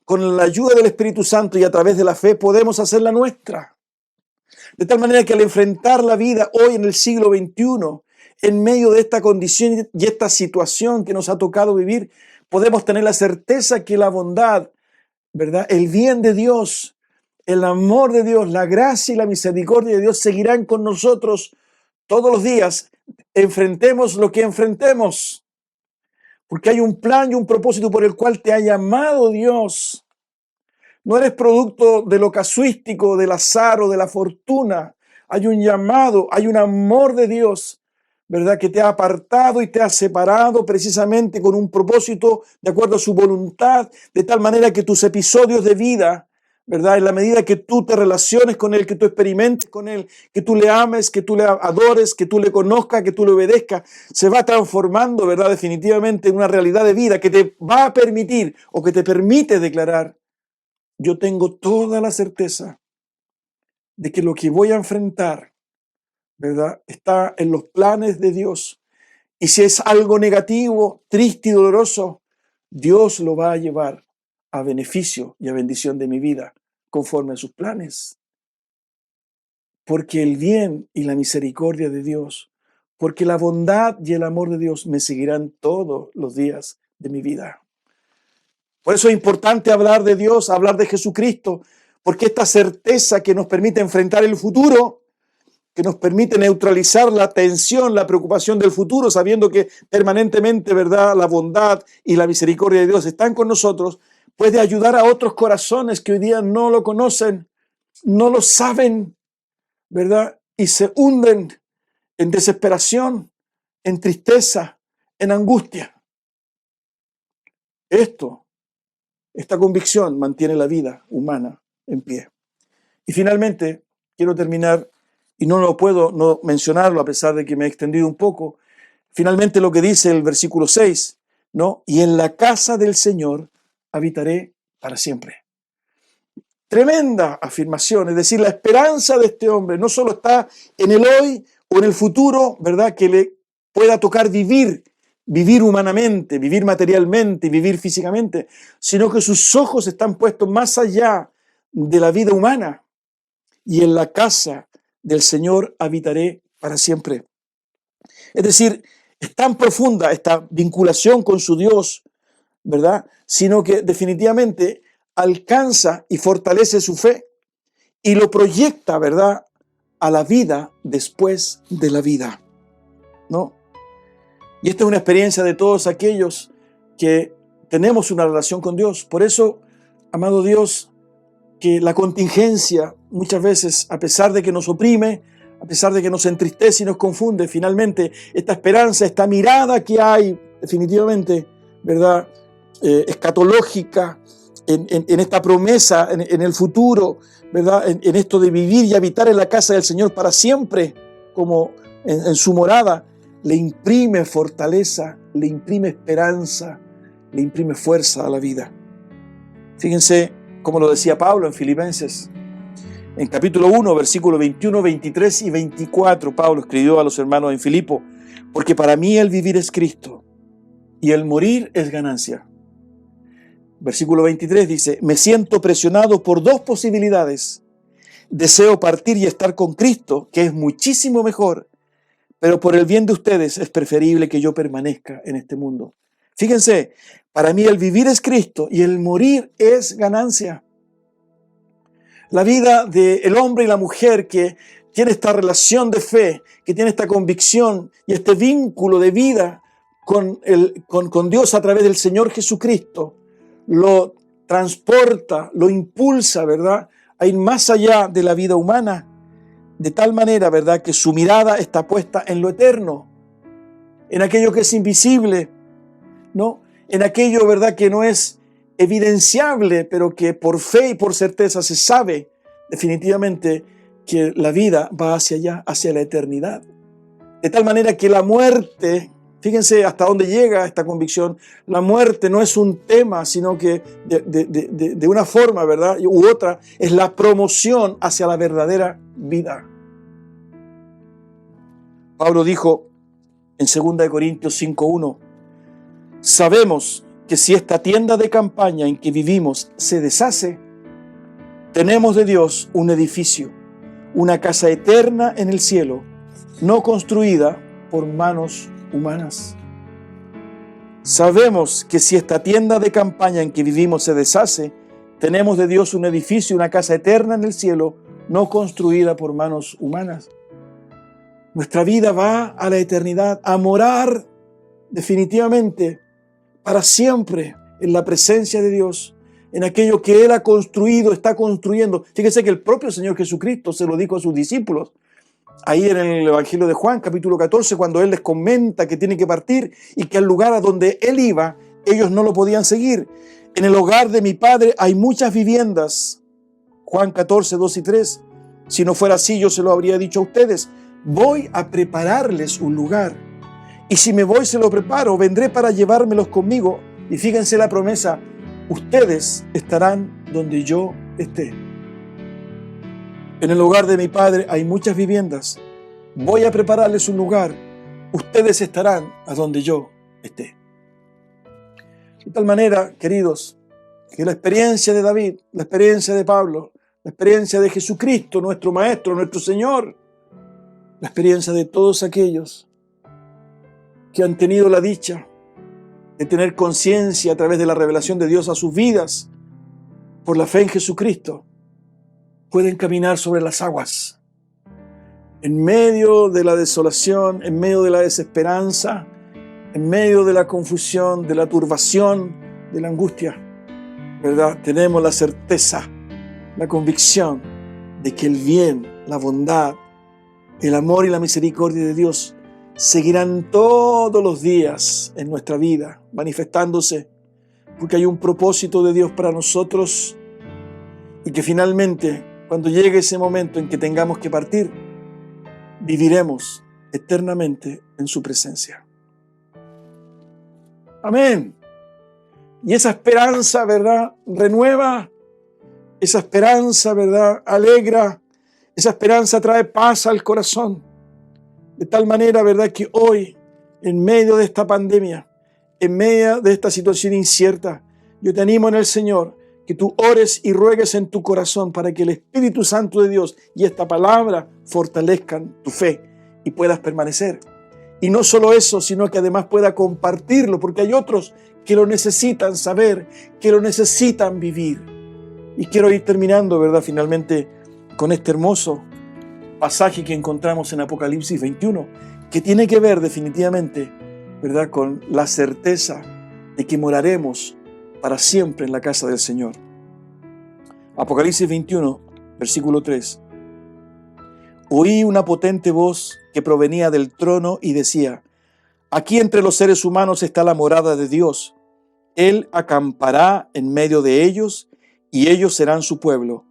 con la ayuda del Espíritu Santo y a través de la fe podemos hacerla nuestra. De tal manera que al enfrentar la vida hoy en el siglo XXI, en medio de esta condición y esta situación que nos ha tocado vivir, podemos tener la certeza que la bondad, ¿verdad?, el bien de Dios, el amor de Dios, la gracia y la misericordia de Dios seguirán con nosotros todos los días, enfrentemos lo que enfrentemos, porque hay un plan y un propósito por el cual te ha llamado Dios. No eres producto de lo casuístico, del azar o de la fortuna. Hay un llamado, hay un amor de Dios, ¿verdad?, que te ha apartado y te ha separado precisamente con un propósito de acuerdo a su voluntad, de tal manera que tus episodios de vida, ¿verdad?, en la medida que tú te relaciones con Él, que tú experimentes con Él, que tú le ames, que tú le adores, que tú le conozcas, que tú le obedezcas, se va transformando, ¿verdad?, definitivamente en una realidad de vida que te va a permitir o que te permite declarar: yo tengo toda la certeza de que lo que voy a enfrentar, ¿verdad?, está en los planes de Dios. Y si es algo negativo, triste y doloroso, Dios lo va a llevar a beneficio y a bendición de mi vida, conforme a sus planes. Porque el bien y la misericordia de Dios, porque la bondad y el amor de Dios me seguirán todos los días de mi vida. Por eso es importante hablar de Dios, hablar de Jesucristo, porque esta certeza que nos permite enfrentar el futuro, que nos permite neutralizar la tensión, la preocupación del futuro, sabiendo que permanentemente, ¿verdad?, la bondad y la misericordia de Dios están con nosotros, puede ayudar a otros corazones que hoy día no lo conocen, no lo saben, ¿verdad?, y se hunden en desesperación, en tristeza, en angustia. Esta convicción mantiene la vida humana en pie. Y finalmente, quiero terminar, y no lo puedo no mencionarlo a pesar de que me he extendido un poco, finalmente lo que dice el versículo 6, ¿no? Y en la casa del Señor habitaré para siempre. Tremenda afirmación, es decir, la esperanza de este hombre no solo está en el hoy o en el futuro, ¿verdad?, que le pueda tocar vivir humanamente, vivir materialmente, vivir físicamente, sino que sus ojos están puestos más allá de la vida humana. Y en la casa del Señor habitaré para siempre. Es decir, es tan profunda esta vinculación con su Dios, ¿verdad?, sino que definitivamente alcanza y fortalece su fe y lo proyecta, ¿verdad?, a la vida después de la vida, ¿no? Y esta es una experiencia de todos aquellos que tenemos una relación con Dios. Por eso, amado Dios, que la contingencia muchas veces, a pesar de que nos oprime, a pesar de que nos entristece y nos confunde, finalmente esta esperanza, esta mirada que hay definitivamente, ¿verdad?, escatológica en esta promesa, en el futuro, ¿verdad?, en esto de vivir y habitar en la casa del Señor para siempre, como en su morada, le imprime fortaleza, le imprime esperanza, le imprime fuerza a la vida. Fíjense como lo decía Pablo en Filipenses, en capítulo 1, versículos 21, 23 y 24, Pablo escribió a los hermanos en Filipo: porque para mí el vivir es Cristo y el morir es ganancia. Versículo 23 dice: me siento presionado por dos posibilidades. Deseo partir y estar con Cristo, que es muchísimo mejor, pero por el bien de ustedes es preferible que yo permanezca en este mundo. Fíjense, para mí el vivir es Cristo y el morir es ganancia. La vida del hombre y la mujer que tiene esta relación de fe, que tiene esta convicción y este vínculo de vida con Dios a través del Señor Jesucristo, lo transporta, lo impulsa, ¿verdad?, a ir más allá de la vida humana, de tal manera, ¿verdad?, que su mirada está puesta en lo eterno, en aquello que es invisible, ¿no?, en aquello, ¿verdad?, que no es evidenciable, pero que por fe y por certeza se sabe definitivamente que la vida va hacia allá, hacia la eternidad. De tal manera que la muerte, fíjense hasta dónde llega esta convicción, la muerte no es un tema, sino que de una forma, ¿verdad?, u otra, es la promoción hacia la verdadera vida. Pablo dijo en 2 Corintios 5:1, sabemos que si esta tienda de campaña en que vivimos se deshace, tenemos de Dios un edificio, una casa eterna en el cielo, no construida por manos humanas. Sabemos que si esta tienda de campaña en que vivimos se deshace, tenemos de Dios un edificio, una casa eterna en el cielo, no construida por manos humanas. Nuestra vida va a la eternidad, a morar definitivamente para siempre en la presencia de Dios, en aquello que Él ha construido, está construyendo. Fíjense que el propio Señor Jesucristo se lo dijo a sus discípulos, ahí en el Evangelio de Juan, capítulo 14, cuando Él les comenta que tiene que partir y que al lugar a donde Él iba, ellos no lo podían seguir. En el hogar de mi Padre hay muchas viviendas. Juan 14, 2 y 3. Si no fuera así, yo se lo habría dicho a ustedes. Voy a prepararles un lugar. Y si me voy, se lo preparo, vendré para llevármelos conmigo. Y fíjense la promesa, ustedes estarán donde yo esté. En el hogar de mi Padre hay muchas viviendas. Voy a prepararles un lugar. Ustedes estarán a donde yo esté. De tal manera, queridos, que la experiencia de David, la experiencia de Pablo, la experiencia de Jesucristo, nuestro Maestro, nuestro Señor, la experiencia de todos aquellos que han tenido la dicha de tener conciencia a través de la revelación de Dios a sus vidas, por la fe en Jesucristo, pueden caminar sobre las aguas, en medio de la desolación, en medio de la desesperanza, en medio de la confusión, de la turbación, de la angustia, ¿verdad? Tenemos la certeza, la convicción de que el bien, la bondad, el amor y la misericordia de Dios seguirán todos los días en nuestra vida, manifestándose, porque hay un propósito de Dios para nosotros y que finalmente, cuando llegue ese momento en que tengamos que partir, viviremos eternamente en su presencia. Amén. Y esa esperanza, ¿verdad?, renueva, esa esperanza, ¿verdad?, alegra, esa esperanza trae paz al corazón. De tal manera, ¿verdad?, que hoy, en medio de esta pandemia, en medio de esta situación incierta, yo te animo en el Señor, que tú ores y ruegues en tu corazón para que el Espíritu Santo de Dios y esta palabra fortalezcan tu fe y puedas permanecer. Y no solo eso, sino que además pueda compartirlo, porque hay otros que lo necesitan saber, que lo necesitan vivir. Y quiero ir terminando, ¿verdad?, finalmente con este hermoso pasaje que encontramos en Apocalipsis 21, que tiene que ver definitivamente ¿verdad?, con la certeza de que moraremos para siempre en la casa del Señor. Apocalipsis 21, versículo 3. Oí una potente voz que provenía del trono y decía: aquí entre los seres humanos está la morada de Dios. Él acampará en medio de ellos y ellos serán su pueblo.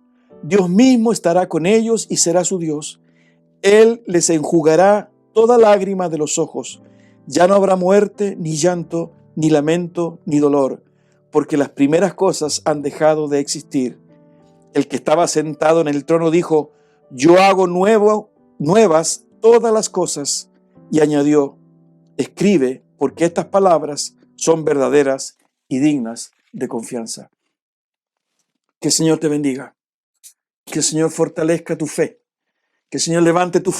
Dios mismo estará con ellos y será su Dios. Él les enjugará toda lágrima de los ojos. Ya no habrá muerte, ni llanto, ni lamento, ni dolor, porque las primeras cosas han dejado de existir. El que estaba sentado en el trono dijo: yo hago nuevas todas las cosas. Y añadió: escribe, porque estas palabras son verdaderas y dignas de confianza. Que el Señor te bendiga. Que el Señor fortalezca tu fe. Que el Señor levante tus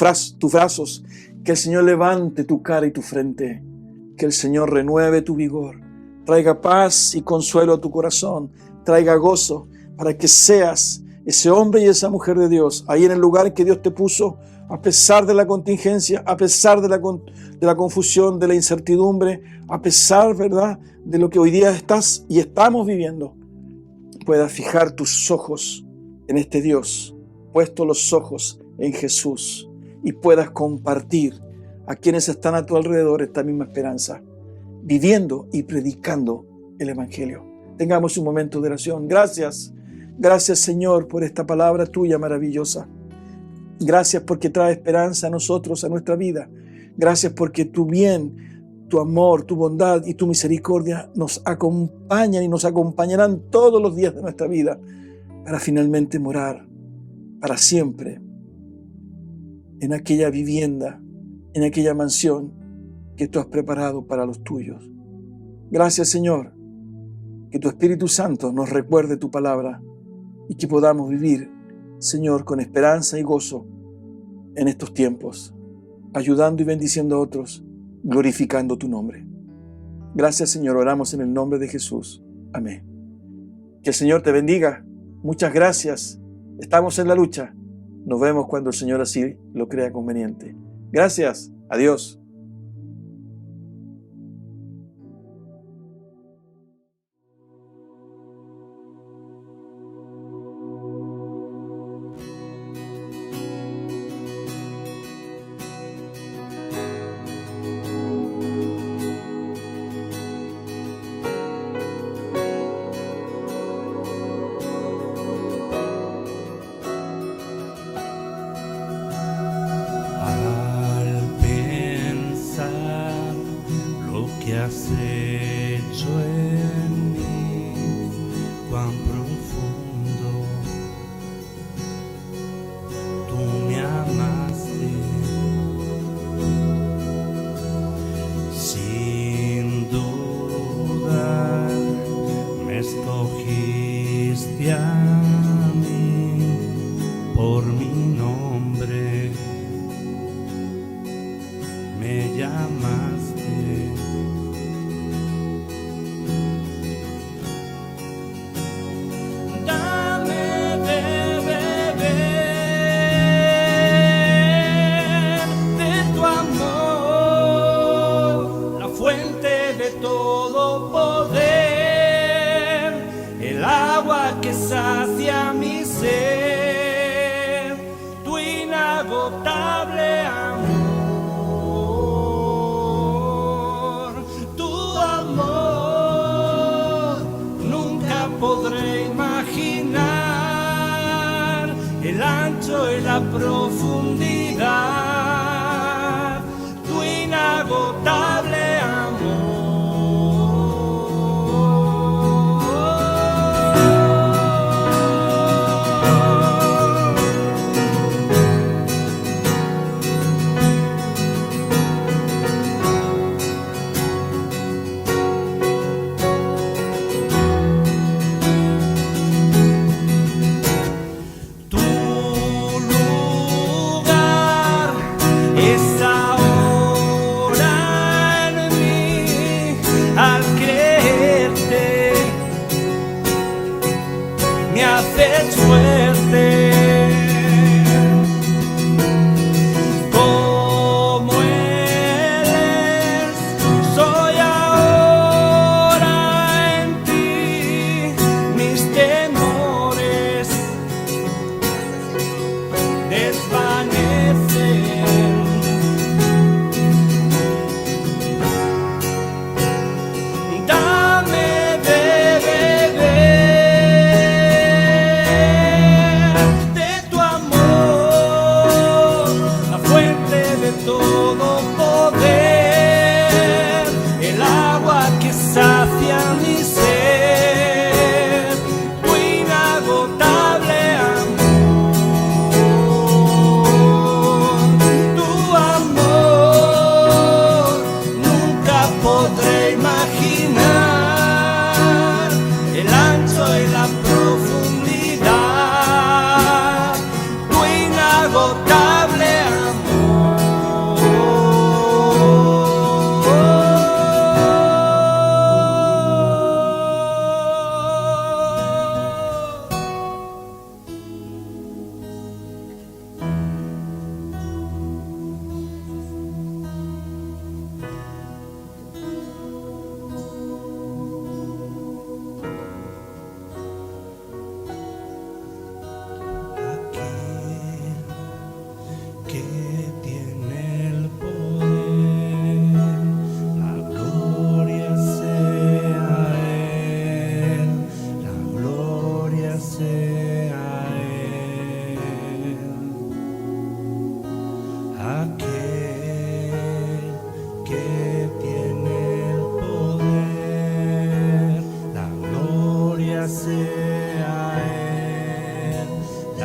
brazos. Que el Señor levante tu cara y tu frente. Que el Señor renueve tu vigor. Traiga paz y consuelo a tu corazón. Traiga gozo para que seas ese hombre y esa mujer de Dios ahí en el lugar que Dios te puso, a pesar de la contingencia, a pesar de la confusión, de la incertidumbre, a pesar, ¿verdad?, de lo que hoy día estás y estamos viviendo. Puedas fijar tus ojos en este Dios, puesto los ojos en Jesús, y puedas compartir a quienes están a tu alrededor esta misma esperanza, viviendo y predicando el Evangelio. Tengamos un momento de oración. Gracias, Señor, por esta palabra tuya maravillosa. Gracias porque trae esperanza a nosotros, a nuestra vida. Gracias porque tu bien, tu amor, tu bondad y tu misericordia nos acompañan y nos acompañarán todos los días de nuestra vida para finalmente morar para siempre en aquella vivienda, en aquella mansión que tú has preparado para los tuyos. Gracias, Señor, que tu Espíritu Santo nos recuerde tu palabra y que podamos vivir, Señor, con esperanza y gozo en estos tiempos, ayudando y bendiciendo a otros, glorificando tu nombre. Gracias, Señor, oramos en el nombre de Jesús. Amén. Que el Señor te bendiga. Muchas gracias. Estamos en la lucha. Nos vemos cuando el Señor así lo crea conveniente. Gracias. Adiós. Has hecho en mí, cuán profundo tú me amaste, sin duda me escogiste a mí por mi nombre, me llamaste. Sacia mi ser, tu inagotable amor, tu amor, nunca podré imaginar el ancho y la profundidad, tu inagotable amor. Fuerte como eres,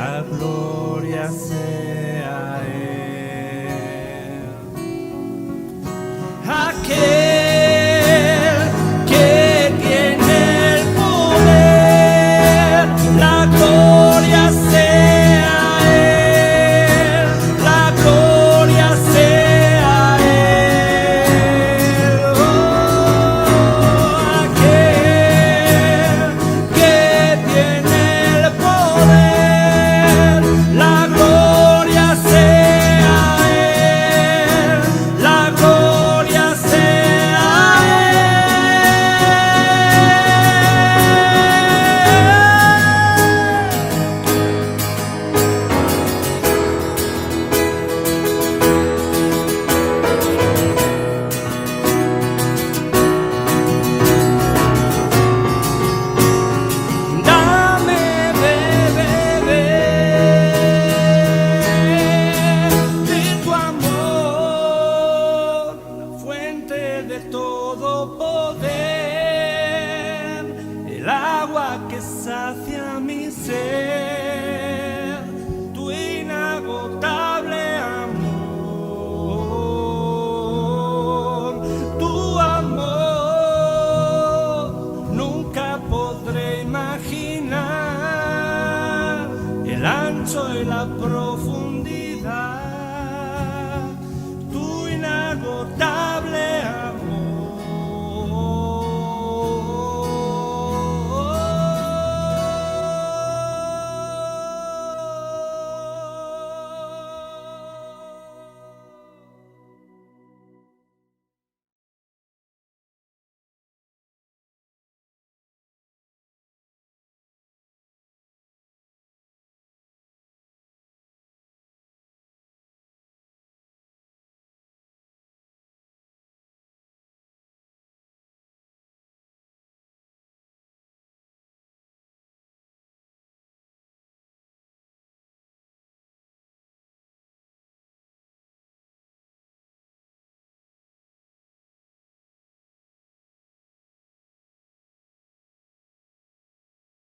la gloria sea Él. Aquel que tiene el poder, la gloria sea Él, la gloria sea Él. Oh, aquel que tiene el poder, la gloria sea Él, la gloria sea Dame de beber de tu amor, la fuente de todo poder, el agua que sacia mi ser, tu inagotable amor, tu amor. Nunca podré imaginar el ancho y la profundidad.